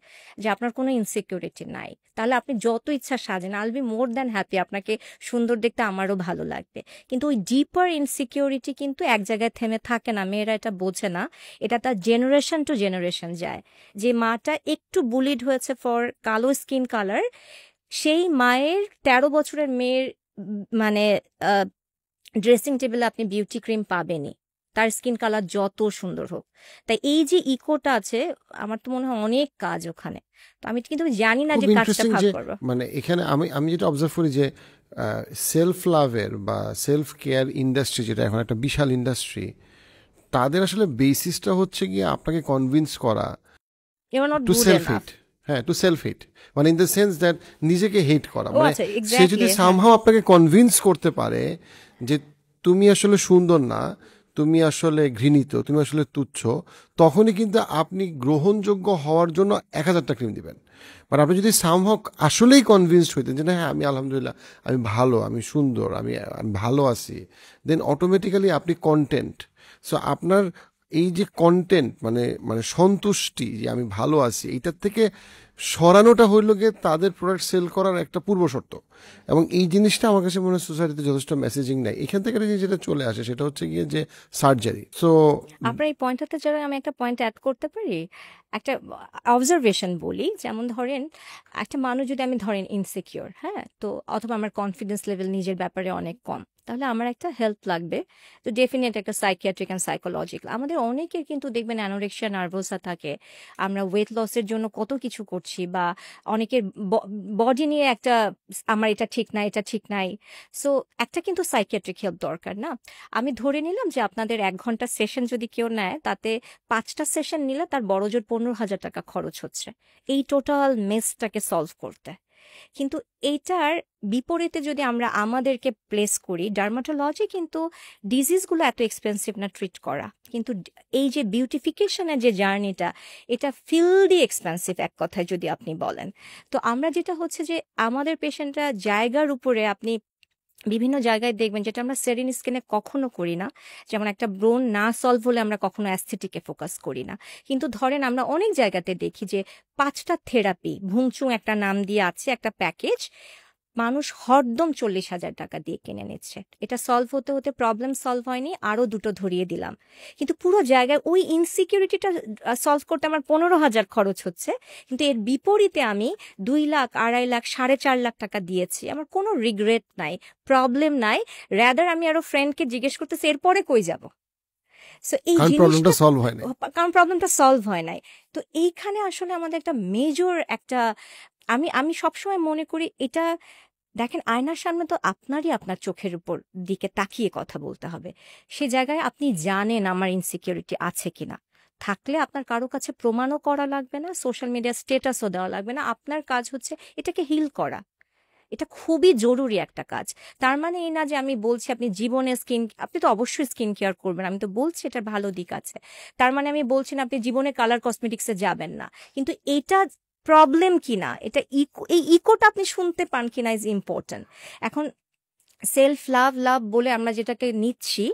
যে আপনার কোনো ইনসিকিউরিটি নাই, তাহলে আপনি যত ইচ্ছা সাজেন, I will be more than happy, আপনাকে সুন্দর দেখতে আমারও ভালো লাগবে। কিন্তু ওই ডিপার ইনসিকিউরিটি কিন্তু এক জায়গায় থেমে থাকে না, মেয়েরা এটা বোঝে না, এটা তার জেনারেশন টু জেনারেশন যায়। যে মাটা একটু বুলিড হয়েছে ফর কালো স্কিন কালার, সেই মায়ের 13 বছরের মেয়ের মানে ড্রেসিং টেবিলে আপনি বিউটি ক্রিম পাবেনই, তার স্কিন কালার যত সুন্দর হোক। তাই এই যে ইকোটা আছে, আমার তো মনে হয় অনেক কাজ ওখানে। তো আমি কিন্তু জানি না খুব যে কাজটা ইন্টারেস্টিং ভাগ যে করবো। মানে এখানে আমি আমি যেটা অবজার্ভ করি যে সেলফ লাভের বা সেলফ কেয়ার ইন্ডাস্ট্রি, যেটা এখন একটা বিশাল ইন্ডাস্ট্রি, তাদের আসলে বেসিসটা হচ্ছে গিয়ে আপনাকে কনভিন্স করা you are not too good self enough. Hate. হ্যাঁ, টু সেলফ হেট, মানে ইন দ্য সেন্স দ্যাট নিজেকে হেট করা। ও মানে আচ্ছা, সে যদি এক্স্যাক্টলি, হ্যাঁ। সামহাও আপনাকে কনভিন্স করতে পারে যে তুমি আসলে সুন্দর না, তুমি আসলে ঘৃণিত, তুমি আসলে তুচ্ছ, তখনই কিন্তু আপনি গ্রহণযোগ্য হওয়ার জন্য 1000টা ক্রিম দিবেন। বাট আপনি যদি সামহাও আসলেই কনভিন্সড হইতেন যে না, হ্যাঁ আমি আলহামদুলিল্লাহ, আমি ভালো, আমি সুন্দর, আমি আমি ভালো আছি, দেন অটোমেটিক্যালি আপনি কন্টেন্ট। সো আপনার এই যে কন্টেন্ট, মানে মানে সন্তুষ্টি যে আমি ভালো আছি, এইটার থেকে সরানোটা হইল গিয়ে তাদের প্রোডাক্ট সেল করার একটা পূর্ব শর্ত। এবং এই জিনিসটা আমার কাছে মনে হয় সোসাইটিতে যথেষ্ট মেসেজিং নাই। এখান থেকে যেটা চলে আসে সেটা হচ্ছে গিয়ে যে সার্জারি। সো আপনার এই পয়েন্টটাতে যারা আমি একটা পয়েন্ট অ্যাড করতে পারি, একটা অবজারভেশন বলি। যেমন ধরেন, একটা মানুষ যদি আমি ধরেন ইনসিকিউর, হ্যাঁ, তো অথবা আমার কনফিডেন্স লেভেল নিজের ব্যাপারে অনেক কম, তাহলে আমার একটা হেল্প লাগবে। তো ডেফিনেট একটা সাইকিয়াট্রিক অ্যান্ড সাইকোলজিক্যাল। আমাদের অনেকের কিন্তু দেখবেন অ্যানোরেক্সিয়া নার্ভোসা থাকে, আমরা ওয়েট লসের জন্য কত কিছু করছি, বা অনেকের বডি নিয়ে একটা আমার এটা ঠিক নাই, এটা ঠিক নাই। সো একটা কিন্তু সাইকিয়াট্রিক হেল্প দরকার না? আমি ধরে নিলাম যে আপনাদের 1 ঘন্টা সেশন যদি কেউ নেয়, তাতে 5টা সেশন নিলে তার বড়জোর 15,000 টাকা খরচ হচ্ছে এই টোটাল মেসটাকে সলভ করতে। কিন্তু এইটার বিপরীতে যদি আমরা আমাদেরকে প্লেস করি, ডার্মাটোলজি কিন্তু ডিজিজগুলো এত এক্সপেন্সিভ না ট্রিট করা, কিন্তু এই যে বিউটিফিকেশনের যে জার্নিটা, এটা ফিলদি এক্সপেন্সিভ এক কথায় যদি আপনি বলেন। তো আমরা যেটা হচ্ছে যে আমাদের পেশেন্টরা জায়গার উপরে, আপনি বিভিন্ন জায়গায় দেখবেন যেটা আমরা সেরিন স্কিনে কখনো করি না। যেমন একটা ব্রোন না সলভ হলে আমরা কখনো অ্যাস্থেটিকে ফোকাস করি না। কিন্তু ধরেন আমরা অনেক জায়গাতে দেখি যে 5টা থেরাপি, ভুংচুং একটা নাম দিয়ে আছে একটা প্যাকেজ, মানুষ হরদম 40,000 টাকা দিয়ে কিনে নিচ্ছে। এটা সলভ হতে হতে প্রবলেম সলভ হয়নি, আরো 2টো ধরিয়ে দিলাম। কিন্তু পুরো জায়গায় ওই ইনসিকিউরিটিটা সলভ করতে আমার 15,000 খরচ হচ্ছে, কিন্তু এর বিপরীতে আমি 2 লাখ, 2.5 লাখ, 4.5 লাখ টাকা দিয়েছি, আমার কোনো রিগ্রেট নাই, প্রবলেম নাই। র্যাদার আমি আরো ফ্রেন্ডকে জিজ্ঞেস করতেছি এরপরে কই যাব। সো এই কারণ জিনিসটা, প্রবলেমটা সলভ হয় নাই। কারণ প্রবলেমটা সলভ হয় নাই। তো এইখানে আসলে আমাদের একটা মেজর একটা, আমি আমি সবসময় মনে করি এটা, দেখেন আয়নার সামনে তো আপনারই আপনার চোখের উপর দিকে তাকিয়ে কথা বলতে হবে। সে জায়গায় আপনি জানেন আমার ইনসিকিউরিটি আছে কিনা। থাকলে আপনার কারো কাছে প্রমাণও করা লাগবে না, সোশ্যাল মিডিয়া স্ট্যাটাসও দেওয়া লাগবে না। আপনার কাজ হচ্ছে এটাকে হিল করা। এটা খুবই জরুরি একটা কাজ। তার মানে এই না যে আমি বলছি আপনি জীবনে আপনি তো অবশ্যই স্কিন কেয়ার করবেন, আমি তো বলছি এটার ভালো দিক আছে। তার মানে আমি বলছি না আপনি জীবনে কালার কসমেটিক্সে যাবেন না। কিন্তু এটা প্রবলেম কিনা, এটা এই ইকোটা আপনি শুনতে পান কিনা ইজ ইম্পর্টেন্ট। এখন সেলফ লাভ লাভ বলে আমরা যেটাকে নিচ্ছি,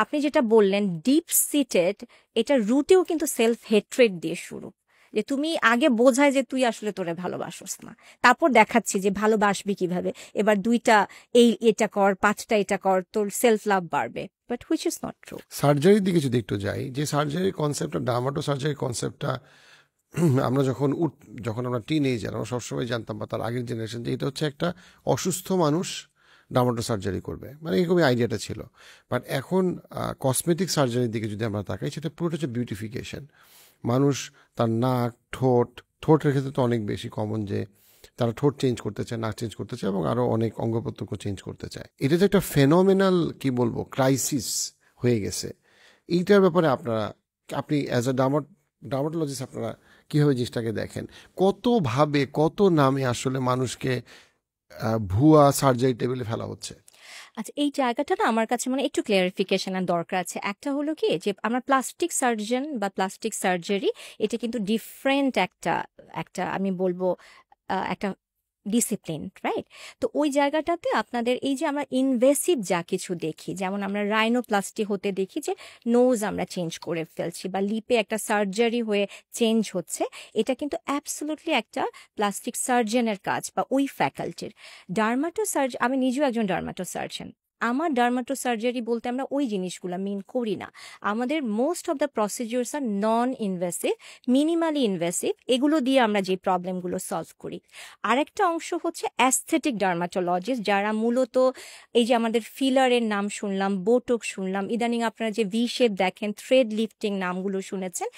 আপনি যেটা বললেন ডিপ সিটেড, এটা রুটেও কিন্তু সেলফ হেট্রেড দিয়ে শুরু। যে তুমি আগে বোঝায় যে তুই আসলে তোরে ভালোবাসোস না, তারপর দেখাচ্ছি যে ভালোবাসবি কিভাবে, এবার 2টা এটা কর, 5টা এটা কর, তোর সেলফ লাভ বাড়বে। But which is not true. সার্জারির দিকে যদি একটু যাই, যে সার্জারির কনসেপ্টটা, ডার্মাটো সার্জারির কনসেপ্টটা, আমরা যখন আমরা টিনেজার, আমরা সবসময় জানতাম, বা তার আগের জেনারেশন, যে এটা হচ্ছে একটা অসুস্থ মানুষ ডার্মাটো সার্জারি করবে, মানে এরকমই আইডিয়াটা ছিল। বাট এখন কসমেটিক সার্জারির দিকে যদি আমরা তাকাই, সেটা পুরোটা হচ্ছে বিউটিফিকেশন। মানুষ তার নাক, ঠোঁটের ক্ষেত্রে তো অনেক বেশি কমন যে তারা ঠোঁট চেঞ্জ করতে চায়, নাক চেঞ্জ করতে চায়, এবং আরও অনেক অঙ্গ প্রত্যঙ্গ চেঞ্জ করতে চায়। এটা যে একটা ফেনোমেনাল, কি বলবো, ক্রাইসিস হয়ে গেছে। এইটার ব্যাপারে আপনি অ্যাজ আ ডার্মাটোলজিস্ট আপনারা কীভাবে জিনিসটাকে দেখেন? কতভাবে, কত নামে আসলে মানুষকে ভুয়া সার্জারি টেবিলে ফেলা হচ্ছে? আচ্ছা, এই জায়গাটা না আমার কাছে মানে একটু ক্লিয়ারিফিকেশনের দরকার আছে। একটা হলো কি যে আমরা প্লাস্টিক সার্জন বা প্লাস্টিক সার্জারি, এটা কিন্তু ডিফারেন্ট একটা একটা আমি বলবো একটা ডিসিপ্লিন, রাইট? তো ওই জায়গাটাতে আপনাদের এই যে আমরা ইনভেসিভ যা কিছু দেখি, যেমন আমরা রাইনোপ্লাস্টি হতে দেখি যে নোজ আমরা চেঞ্জ করে ফেলছি, বা লিপে একটা সার্জারি হয়ে চেঞ্জ হচ্ছে, এটা কিন্তু অ্যাবসলুটলি একটা প্লাস্টিক সার্জনের কাজ বা ওই ফ্যাকাল্টির। আমি নিজেও একজন ডার্মাটো সার্জন। আমার ডার্মাটো সার্জারি বলতে আমরা ওই জিনিসগুলো মিন করি না। আমাদের most of the procedures are non invasive, minimally invasive, এগুলো দিয়ে আমরা যে প্রবলেমগুলো সলভ করি। আরেকটা অংশ হচ্ছে অ্যাস্থেটিক ডার্মাটোলজিস্ট, যারা মূলত এই যে আমাদের ফিলারের নাম শুনলাম, বোটক শুনলাম, ইদানিং আপনারা যে ভি শেপ দেখেন, থ্রেড লিফটিং নামগুলো শুনেছেন,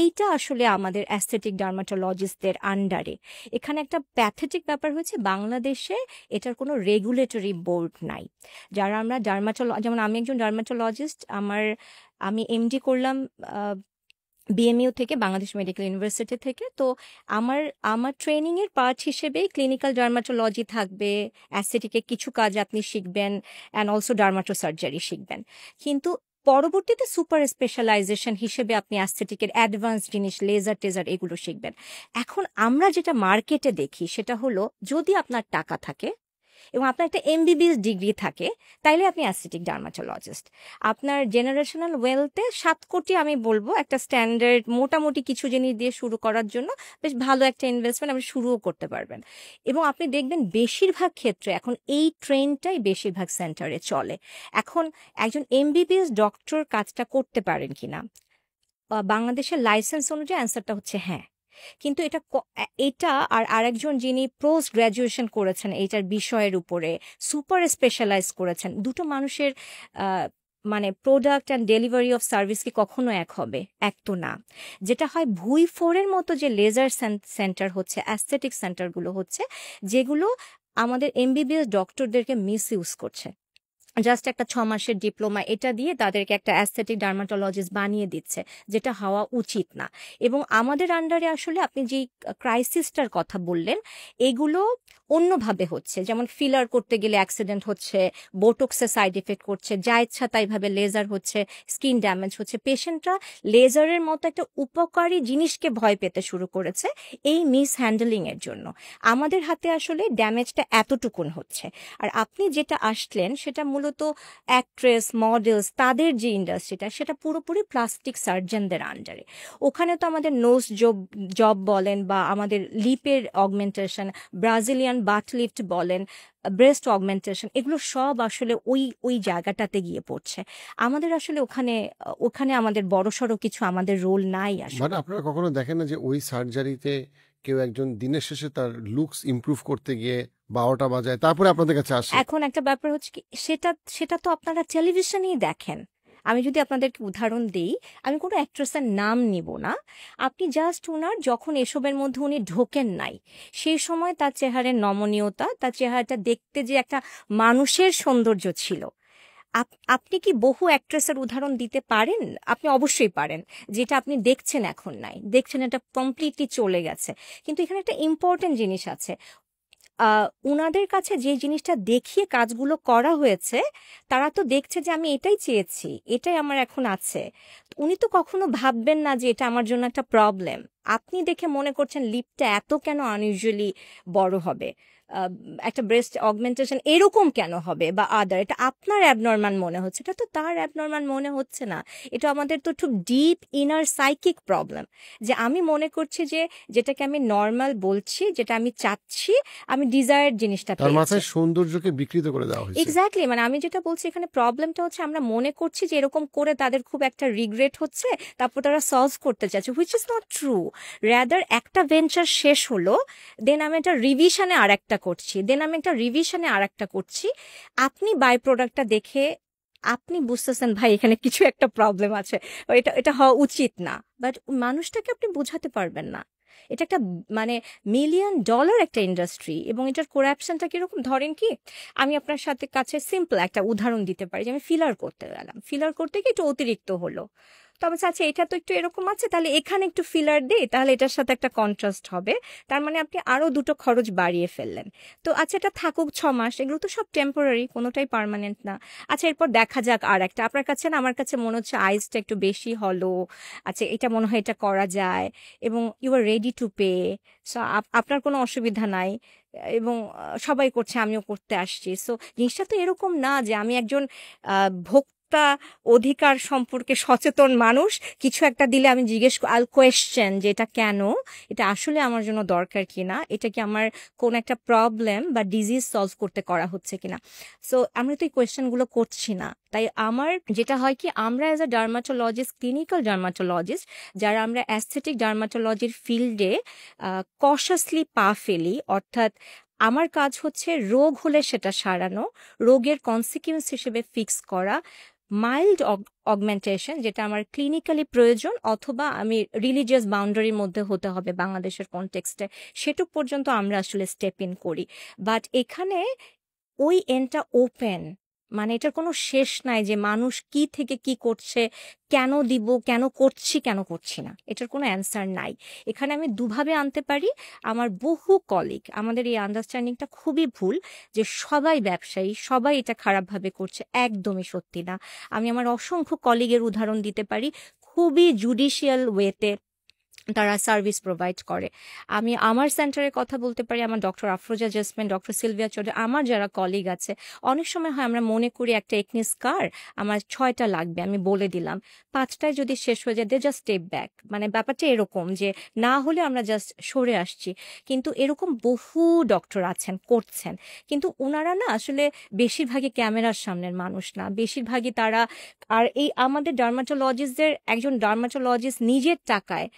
এইটা আসলে আমাদের অ্যাস্থেটিক ডার্মাটোলজিস্টদের আন্ডারে। এখানে একটা প্যাথেটিক ব্যাপার হয়েছে, বাংলাদেশে এটার কোনো রেগুলেটরি বোর্ড নাই। যারা আমরা যেমন আমি একজন ডার্মাটোলজিস্ট, আমি এমডি করলাম বিএমইউ থেকে, বাংলাদেশ মেডিকেল ইউনিভার্সিটি থেকে। তো আমার আমার ট্রেনিং এর পার্ট হিসেবে ক্লিনিক্যাল ডার্মাটোলজি থাকবে, অ্যাস্থেটিকের কিছু কাজ আপনি শিখবেন, অ্যান্ড অলসো ডার্মাটো সার্জারি শিখবেন। কিন্তু পরবর্তীতে সুপার স্পেশালাইজেশন হিসেবে আপনি অ্যাস্থেটিকের অ্যাডভান্স জিনিস, লেজার টেজার, এগুলো শিখবেন। এখন আমরা যেটা মার্কেটে দেখি সেটা হলো, যদি আপনার টাকা থাকে এবং আপনার একটা এমবিবিএস ডিগ্রি থাকে, তাইলে আপনি অ্যাস্থেটিক ডার্মাটোলজিস্ট। আপনার জেনারেশনাল ওয়েলথে 7 কোটি আমি বলবো একটা স্ট্যান্ডার্ড মোটামুটি কিছু জিনিস দিয়ে শুরু করার জন্য বেশ ভালো একটা ইনভেস্টমেন্ট, আপনি শুরুও করতে পারবেন। এবং আপনি দেখবেন বেশিরভাগ ক্ষেত্রে এখন এই ট্রেনটাই বেশিরভাগ সেন্টারে চলে। এখন একজন এমবিবিএস ডক্টর কাজটা করতে পারেন কিনা, বাংলাদেশের লাইসেন্স অনুযায়ী অ্যান্সারটা হচ্ছে হ্যাঁ। কিন্তু এটা আর আরেকজন যিনি পোস্ট গ্র্যাজুয়েশন করেছেন এইটার বিষয়ের উপরে, সুপার স্পেশালাইজ করেছেন, দুটো মানুষের মানে product and delivery of service কি কখনো এক হবে? এক তো না। যেটা হয়, ভুঁইফোরের মতো যে লেজার সেন্টার হচ্ছে, অ্যাস্থেটিক সেন্টারগুলো হচ্ছে, যেগুলো আমাদের এমবিবিএস ডক্টরদেরকে মিস ইউজ করছে। জাস্ট একটা 6 মাসের ডিপ্লোমা এটা দিয়ে তাদেরকে একটা অ্যাস্থেটিক ডার্মাটোলজিস্ট বানিয়ে দিচ্ছে, যেটা হওয়া উচিত না। এবং আমাদের আন্ডারে আসলে আপনি যেই ক্রাইসিসটার কথা বললেন, এগুলো অন্যভাবে হচ্ছে। যেমন ফিলার করতে গেলে অ্যাক্সিডেন্ট হচ্ছে, বোটক্সে সাইড এফেক্ট করছে, যা ইচ্ছা তাইভাবে লেজার হচ্ছে, স্কিন ড্যামেজ হচ্ছে। পেশেন্টরা লেজারের মতো একটা উপকারী জিনিসকে ভয় পেতে শুরু করেছে এই মিস হ্যান্ডেলিং এর জন্য। আমাদের হাতে আসলে ড্যামেজটা এতটুকুন হচ্ছে। আর আপনি যেটা আসলেন সেটা মূলত অ্যাক্ট্রেস, মডেলস, তাদের যে ইন্ডাস্ট্রিটা, সেটা পুরোপুরি প্লাস্টিক সার্জনদের আন্ডারে। ওখানে তো আমাদের নোজ জব বলেন, বা আমাদের লিপের অগমেন্টেশন, ব্রাজিলিয়ান বাট লিফট বলেন, ব্রেস্ট অগমেন্টেশন, এগুলো সব আসলে ওই জায়গাটাতে গিয়ে পড়ছে। আমাদের আসলে ওখানে আমাদের বড়সড় কিছু আমাদের রোল নাই আসলে। মানে আপনারা কখনো দেখেন না যে ওই সার্জারিতে কেউ একজন দিনের শেষে তার লুকস ইমপ্রুভ করতে গিয়ে 12টা বাজায়, তারপরে আপনাদের কাছে আসে? এখন একটা ব্যাপার হচ্ছে কি, সেটা তো আপনারা টেলিভিশনেই দেখেন। আমি যদি আপনাদেরকে উদাহরণ দিই, আমি কোনো অ্যাক্ট্রেসের নাম নিব না, আপনি জাস্ট উনার যখন এসবের মধ্যে উনি ঢোকেন নাই, সেই সময় তার চেহারার নমনীয়তা, তার চেহারাটা দেখতে যে একটা মানুষের সৌন্দর্য ছিল। আপনি কি বহু অ্যাক্ট্রেসের উদাহরণ দিতে পারেন? আপনি অবশ্যই পারেন। যেটা আপনি দেখছেন এখন নাই, দেখছেন এটা কমপ্লিটলি চলে গেছে। কিন্তু এখানে একটা ইম্পর্টেন্ট জিনিস আছে, উনাদের কাছে যে জিনিসটা দেখিয়ে কাজগুলো করা হয়েছে, তারা তো দেখছে যে আমি এটাই চেয়েছি, এটাই আমার এখন আছে। উনি তো কখনো ভাববেন না যে এটা আমার জন্য একটা প্রবলেম। আপনি দেখে মনে করছেন লিপটা এত কেন আনইউজুয়ালি বড় হবে, একটা ব্রেস্ট অগমেন্টেশন এরকম কেন হবে, বা আদার, এটা আপনার অ্যাবনর্মাল মনে হচ্ছে, এটা তো তার অ্যাবনর্মাল মনে হচ্ছে না। এটা আমাদের তো খুব ডিপ ইনার সাইকিক প্রবলেম, যে আমি মনে করছি যে যেটাকে আমি নর্মাল বলছি, যেটা আমি চাচ্ছি, আমি ডিজায়ার জিনিসটা তার পেয়েছি। মাথায় সৌন্দর্যকে বিকৃত করে দেওয়া হয়েছে। এক্স্যাক্টলি, মানে আমি যেটা বলছি এখানে প্রবলেমটা হচ্ছে, আমরা মনে করছি যে এরকম করে তাদের খুব একটা রিগ্রেট হচ্ছে, তারপর তারা সলভ করতে চাচ্ছে, which is not true. Rather একটা ভেঞ্চার শেষ হলো, দেন আমি একটা রিভিশনে আর একটা করছি, দেন আমি একটা রিভিশনে আর একটা করছি। আপনি বাই প্রোডাক্টটা দেখে আপনি বুঝতেছেন ভাই এখানে কিছু একটা প্রবলেম আছে, এটা হওয়া উচিত না, বাট মানুষটাকে আপনি বোঝাতে পারবেন না। এটা একটা মানে $1,000,000 একটা ইন্ডাস্ট্রি, এবং এটার করাপশনটা কিরকম, ধরেন কি, আমি আপনার সাথে কাছে সিম্পল একটা উদাহরণ দিতে পারি, যে আমি ফিলার করতে গেলাম, ফিলার করতে গিয়ে একটু অতিরিক্ত হলো, তবে আচ্ছা এটা তো একটু এরকম আছে, তাহলে এখানে একটু ফিলার দেই, তাহলে এটার সাথে একটা কন্ট্রাস্ট হবে। তার মানে আপনি আরো 2টো খরচ বাড়িয়ে ফেললেন। তো আচ্ছা এটা থাকুক 6 মাস, এগুলো তো সব টেম্পোরারি, কোনোটাই পার্মানেন্ট না। আচ্ছা এরপর দেখা যাক আর একটা, আপনার কাছে না, আমার কাছে মনে হচ্ছে আইসটা একটু বেশি হলো, আচ্ছা এটা মনে হয় এটা করা যায়, এবং you are ready to pay, so আপনার কোনো অসুবিধা নাই, এবং সবাই করছে, আমিও করতে আসছি। সো জিনিসটা তো এরকম না যে আমি একজন নিরাপত্তা অধিকার সম্পর্কে সচেতন মানুষ। কিছু একটা দিলে আমি জিজ্ঞেস আল কোয়েশ্চেন যে এটা কেন, এটা আসলে আমার জন্য দরকার কিনা, এটা কি আমার কোন একটা প্রবলেম বা ডিজিজ সলভ করতে করা হচ্ছে কিনা। সো আমরা তো এই কোয়েশ্চেনগুলো করছি না। তাই আমার যেটা হয় কি, আমরা as a dermatologist, clinical dermatologist, যারা আমরা অ্যাস্থেটিক ডার্মাটোলজির ফিল্ডে কশাসলি পা ফেলি, অর্থাৎ আমার কাজ হচ্ছে রোগ হলে সেটা সারানো, রোগের কনসিকুয়েন্স হিসেবে ফিক্স করা, মাইল্ড অগমেন্টেশন যেটা আমার ক্লিনিক্যালি প্রয়োজন, অথবা আমি রিলিজিয়াস বাউন্ডারির মধ্যে হতে হবে বাংলাদেশের কনটেক্সটে, সেটুক পর্যন্ত আমরা আসলে স্টেপ ইন করি। বাট এখানে ওই এন্ডটা ওপেন, মানে এটার কোনো শেষ নাই যে মানুষ কি থেকে কি করছে, কেন দিব, কেন করছি, কেন করছি না, এটার কোনো অ্যান্সার নাই। এখানে আমি দুভাবে আনতে পারি। আমার বহু কলিগ, আমাদের এই আন্ডারস্ট্যান্ডিংটা খুবই ভুল যে সবাই ব্যবসায়ী, সবাই এটা খারাপভাবে করছে, একদমই সত্যি না। আমি আমার অসংখ্য কলিগের উদাহরণ দিতে পারি, খুবই জুডিশিয়াল ওয়েতে তারা সার্ভিস প্রোভাইড করে। আমি আমার সেন্টারের কথা বলতে পারি, আমার doctor Afroza jasmine, doctor Sylvia Chowdhury, আমার যারা কলিগ আছে, অনেক সময় হয় আমরা মনে করি একটা একনিস কার আমার 6টা লাগবে, আমি বলে দিলাম, 5টায় যদি শেষ হয়ে যায় দে জাস্ট স্টেপ ব্যাক, মানে ব্যাপারটা এরকম যে না হলে আমরা জাস্ট সরে আসছি। কিন্তু এরকম বহু ডক্টর আছেন, করছেন, কিন্তু ওনারা না আসলে বেশিরভাগই ক্যামেরার সামনের মানুষ না, বেশিরভাগই তারা, আর এই আমাদের ডার্মাটোলজিস্টদের, একজন ডার্মাটোলজিস্ট নিজের টাকায়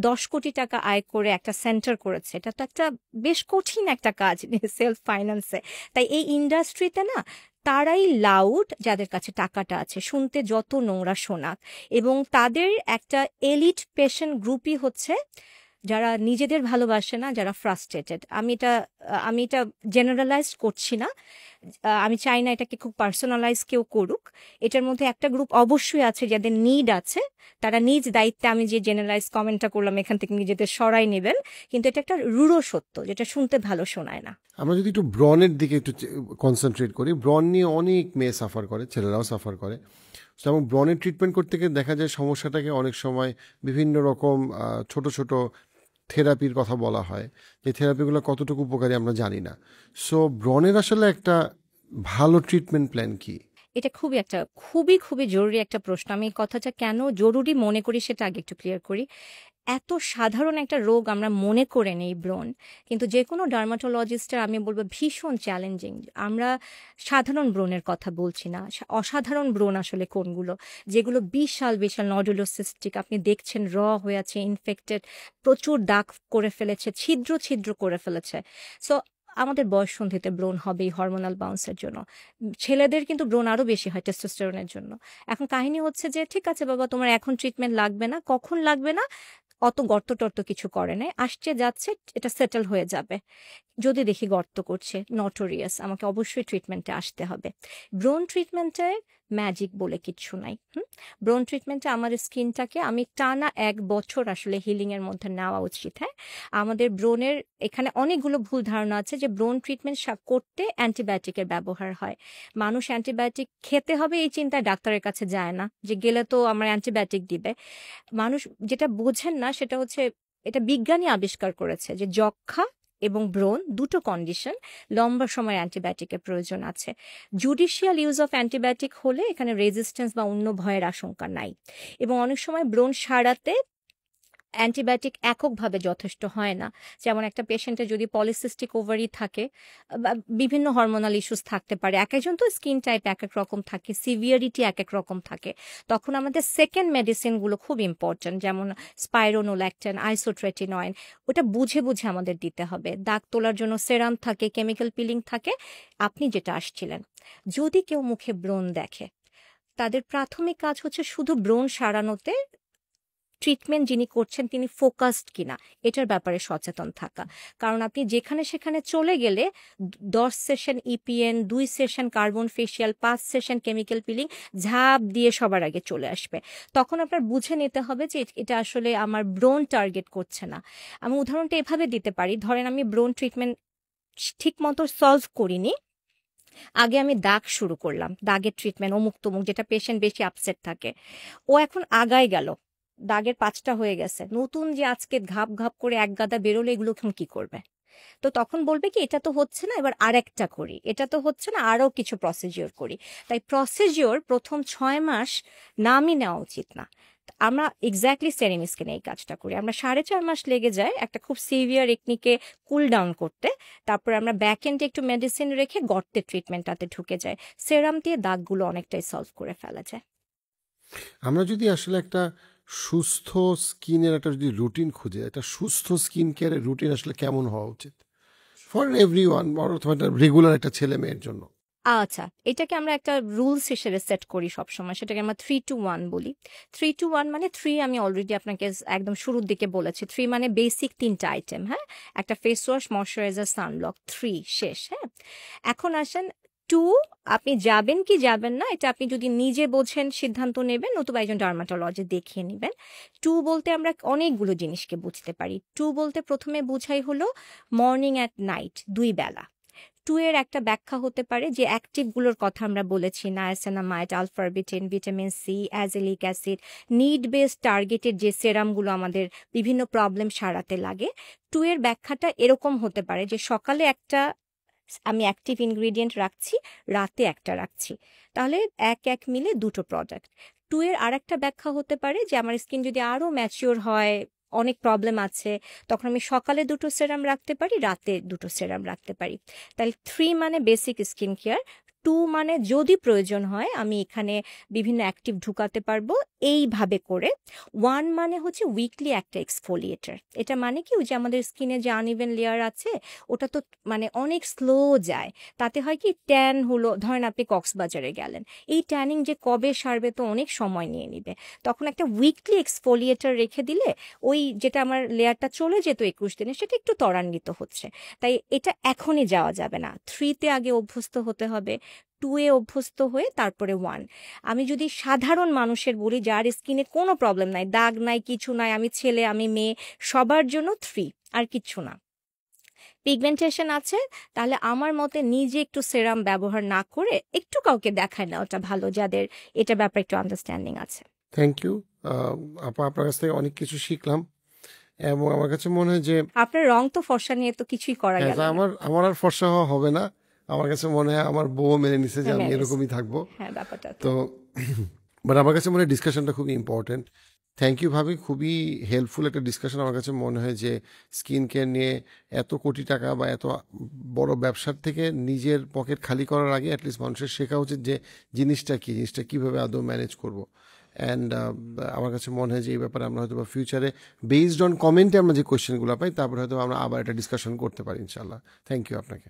10 কোটি টাকা আয় করে একটা সেন্টার করেছে, এটা তো একটা বেশ কঠিন একটা কাজ সেলফ ফাইন্যান্সে। তাই এই ইন্ডাস্ট্রিতে না তারাই লাউড যাদের কাছে টাকাটা আছে, শুনতে যত নোংরা শোনাক, এবং তাদের একটা এলিট পেশেন্ট গ্রুপই হচ্ছে যারা নিজেদের ভালোবাসে না, যারা ফ্রাস্ট্রেটেড। আমি এটা জেনারেলাইজ করছি না, আমি চাই না এটাকে খুব পার্সোনালাইজ কেউ করুক। এটার মধ্যে একটা গ্রুপ অবশ্যই আছে যাদের নিড আছে, তারা নিজ দায়িত্বে, আমি যে জেনারেলাইজ কমেন্টটা করলাম এখান থেকে নিজেদের সরাই নেবেন, কিন্তু এটা একটা রূঢ় সত্য যেটা শুনতে ভালো শোনায় না। আমরা যদি একটু ব্রনের দিকে একটু কনসেন্ট্রেট করি, ব্রন নিয়ে অনেক মেয়ে সাফার করে, ছেলেরাও সাফার করে। তো এবং ব্রনের ট্রিটমেন্ট করতে গিয়ে দেখা যায় সমস্যাটাকে অনেক সময় বিভিন্ন রকম ছোট ছোট থেরাপির কথা বলা হয়, যে থেরাপিগুলো কতটুকু উপকারী আমরা জানি না। সো ব্রনের আসলে একটা ভালো ট্রিটমেন্ট প্ল্যান কি? এটা খুবই খুবই জরুরি একটা প্রশ্ন। আমি এই কথাটা কেন জরুরি মনে করি সেটা আগে একটু ক্লিয়ার করি। এত সাধারণ একটা রোগ আমরা মনে করে নেই ব্রণ, কিন্তু যে কোনো ডার্মাটোলজিস্টের আমি বলবো ভীষণ চ্যালেঞ্জিং। আমরা সাধারণ ব্রণের কথা বলছি না, অসাধারণ ব্রণ আসলে কোনগুলো, যেগুলো বিশাল বিশাল নডুলোসিস্টিক, আপনি দেখছেন র হয়ে আছে, ইনফেক্টেড, প্রচুর দাগ করে ফেলেছে, ছিদ্র ছিদ্র করে ফেলেছে। সো আমাদের বয়ঃসন্ধিতে ব্রণ হবেই হরমোনাল বাউন্সের জন্য। ছেলেদের কিন্তু ব্রণ আরো বেশি হয় টেস্টোস্টেরনের জন্য। এখন কাহিনী হচ্ছে যে ঠিক আছে বাবা, তোমার এখন ট্রিটমেন্ট লাগবে না, কখন লাগবে না, অত গর্ত টর্ত কিছু করে নাই, আসছে যাচ্ছে, এটা সেটেল হয়ে যাবে। যদি দেখি গর্ত করছে, নটোরিয়াস, আমাকে অবশ্যই ট্রিটমেন্টে আসতে হবে। ব্রোন ট্রিটমেন্টে ম্যাজিক বলে কিচ্ছু নাই। ব্রোন ট্রিটমেন্টে আমার স্কিনটাকে আমি টানা 1 বছর আসলে হিলিং এর মধ্যে নেওয়া উচিত। হ্যাঁ, আমাদের ব্রোনের এখানে অনেকগুলো ভুল ধারণা আছে যে ব্রোন ট্রিটমেন্ট করতে অ্যান্টিবায়োটিকের ব্যবহার হয়। মানুষ অ্যান্টিবায়োটিক খেতে হবে এই চিন্তায় ডাক্তারের কাছে যায় না, যে গেলে তো আমার অ্যান্টিবায়োটিক দিবে। মানুষ যেটা বোঝেন না সেটা হচ্ছে, এটা বিজ্ঞানী আবিষ্কার করেছে যে যক্ষা এবং ব্রণ দুটো কন্ডিশন লম্বা সময় অ্যান্টিবায়োটিকের প্রয়োজন আছে। জুডিশিয়াল ইউজ অফ অ্যান্টিবায়োটিক হলে এখানে রেজিস্ট্যান্স বা অন্য ভয়ের আশঙ্কা নাই, এবং অনেক সময় ব্রণ সারাতে অ্যান্টিবায়োটিক এককভাবে যথেষ্ট হয় না। যেমন একটা পেশেন্টের যদি পলিসিস্টিক ওভারি থাকে বা বিভিন্ন হরমোনাল ইস্যুস থাকতে পারে, এক একজন তো স্কিন টাইপ এক এক রকম থাকে, সিভিয়ারিটি এক এক রকম থাকে, তখন আমাদের সেকেন্ড মেডিসিনগুলো খুব ইম্পর্টেন্ট, যেমন স্পাইরোনোল্যাকটিন, আইসোট্রেটিনয়েন, ওটা বুঝে বুঝে আমাদের দিতে হবে। দাগ তোলার জন্য সেরাম থাকে, কেমিক্যাল পিলিং থাকে। আপনি যেটা আসছিলেন, যদি কেউ মুখে ব্রণ দেখে, তাদের প্রাথমিক কাজ হচ্ছে শুধু ব্রণ সারানোতে ট্রিটমেন্ট যিনি করছেন তিনি ফোকাসড কিনা এটার ব্যাপারে সচেতন থাকা। কারণ আপনি যেখানে সেখানে চলে গেলে 10 session EPN, 2 session carbon facial, 5 session chemical peeling ঝাঁপ দিয়ে সবার আগে চলে আসবে। তখন আপনার বুঝে নিতে হবে যে এটা আসলে আমার ব্রোন টার্গেট করছে না। আমি উদাহরণটা এভাবে দিতে পারি, ধরেন আমি ব্রোন ট্রিটমেন্ট ঠিক মতো সলভ করিনি, আগে আমি দাগ শুরু করলাম, দাগের ট্রিটমেন্ট অমুক তমুক, যেটা পেশেন্ট বেশি আপসেট থাকে, ও এখন আগায় গেল, দাগের 5টা হয়ে গেছে, নতুন যে আজকে ঘাপ ঘাপ করে এক গাদা বেরোলে এগুলো এখন কি করবে? তো তখন বলবে কি এটা তো হচ্ছে না, এবার আরেকটা করি, এটা তো হচ্ছে না, আরও কিছু প্রসিজিওর করি। তাই প্রসিজিওর প্রথম 6 মাস নামই নেওয়া উচিত না। আমরা এক্স্যাক্টলি সেরেম স্কিনে এই কাজটা করি। আমরা 4.5 মাস লেগে যায় একটা খুব সিভিয়ার একনিকে কুল ডাউন করতে। তারপরে আমরা ব্যাক এন্ডে একটু মেডিসিন রেখে গর্তের ট্রিটমেন্টটাতে ঢুকে যায়। সেরাম দিয়ে দাগগুলো অনেকটাই সলভ করে ফেলা যায়। আমরা যদি আসলে একটা সুস্থ স্কিনের একটা যদি রুটিন খুঁজে, একটা সুস্থ স্কিন কেয়ারের রুটিন আসলে কেমন হওয়া উচিত ফর এভরি ওয়ান, অথবা একটা রেগুলার একটা ছেলে মেয়ের জন্য? আচ্ছা, এটাকে আমরা একটা রুলস হিসেবে সেট করি সবসময়, সেটাকে আমরা 3-1 বলি। 3-1 মানে 3 আমি অলরেডি আপনাকে একদম শুরুর দিকে বলেছি। 3 মানে বেসিক 3টা আইটেম, হ্যাঁ, একটা ফেস ওয়াশ, ময়শ্চারাইজার, সানব্লক, 3 শেষ। হ্যাঁ, এখন আসেন 2, আপনি যাবেন কি যাবেন না এটা আপনি যদি নিজে বোঝেন সিদ্ধান্ত নেবেন, নতুবা একজন ডার্মাটোলজি দেখিয়ে নেবেন। 2 বলতে আমরা অনেকগুলো জিনিসকে বুঝতে পারি। 2 বলতে প্রথমে বুঝাই হলো মর্নিং অ্যাট নাইট, 2 বেলা। 2 এর একটা ব্যাখ্যা হতে পারে যে অ্যাক্টিভগুলোর কথা আমরা বলেছি, niacinamide, alpha arbutin, vitamin C, azelaic acid, need based targeted যে সেরামগুলো আমাদের বিভিন্ন প্রবলেম সারাতে লাগে। 2 এর ব্যাখ্যাটা এরকম হতে পারে যে সকালে একটা আমি অ্যাক্টিভ ইনগ্রিডিয়েন্ট রাখছি, রাতে একটা রাখছি, তাহলে এক এক মিলে 2টো প্রোডাক্ট। 2 এর আরেকটা ব্যাখ্যা হতে পারে যে আমার স্কিন যদি আরও ম্যাচিওর হয়, অনেক প্রবলেম আছে, তখন আমি সকালে 2টো সেরাম রাখতে পারি, রাতে 2টো সেরাম রাখতে পারি। তাহলে 3 মানে বেসিক স্কিন কেয়ার, 2 মানে যদি প্রয়োজন হয় আমি এখানে বিভিন্ন অ্যাক্টিভ ঢুকাতে পারবো এইভাবে করে। 1 মানে হচ্ছে উইকলি একটা এক্সফোলিয়েটার। এটা মানে কি, ওই যে আমাদের স্কিনে যে আনইভেন লেয়ার আছে ওটা তো মানে অনেক স্লো যায়, তাতে হয় কি ট্যান হলো, ধরেন আপনি কক্সবাজারে গেলেন, এই ট্যানিং যে কবে সারবে তো অনেক সময় নিয়ে নিবে, তখন একটা উইকলি এক্সফোলিয়েটার রেখে দিলে ওই যেটা আমার লেয়ারটা চলে যেত 21 দিনে সেটা একটু ত্বরান্বিত হচ্ছে। তাই এটা এখনই যাওয়া যাবে না, 3তে আগে অভ্যস্ত হতে হবে, 2 এ অভ্যস্ত হয়ে তারপরে 1। আমি যদি সাধারণ মানুষের বলি যার স্কিনে কোনো প্রবলেম নাই, দাগ নাই, কিছু নাই, আমি ছেলে আমি মেয়ে, সবার জন্য 3 আর কিচ্ছু না। পিগমেন্টেশন আছে, তাহলে আমার মতে নিজে একটু সেরাম ব্যবহার না করে একটু কাউকে দেখায় না, ওটা ভালো, যাদের এটা ব্যাপারে একটু আন্ডারস্ট্যান্ডিং আছে। থ্যাংক ইউ আপা, আপনার কাছ থেকে অনেক কিছু শিখলাম এবং আমার কাছে মনে হয় যে আপনার রং তো ফর্সা নিয়ে তো কিছুই করা হ্যাঁ, গেল তা না। আমার আর ফর্সা হওয়া হবে না। আমার কাছে মনে হয় আমার বউ মেনে নিছে যে হ্যাঁ, আমি ম্যানেজ, এরকমই থাকবো। হ্যাঁ ব্যাপারটা তো। তো বাট আমার কাছে মনে হয় ডিসকাশনটা খুবই ইম্পর্টেন্ট। থ্যাংক ইউ ভাবি, খুবই হেল্পফুল একটা ডিসকাশন। আমার কাছে মনে হয় যে স্কিন কেয়ার নিয়ে এত কোটি টাকা বা এত বড় ব্যবসার থেকে নিজের পকেট খালি করার আগে অ্যাটলিস্ট মানুষের শেখা উচিত যে জিনিসটা কি, জিনিসটা কীভাবে আদৌ ম্যানেজ করব। অ্যান্ড আমার কাছে মনে হয় যে এই ব্যাপারে আমরা হয়তো বা ফিউচারে বেসড অন কমেন্টে আমরা যে কোয়েশ্চেনগুলো পাই তারপরে হয়তো আমরা আবার একটা ডিসকাশন করতে পারি ইনশাল্লাহ। থ্যাংক ইউ আপনাকে।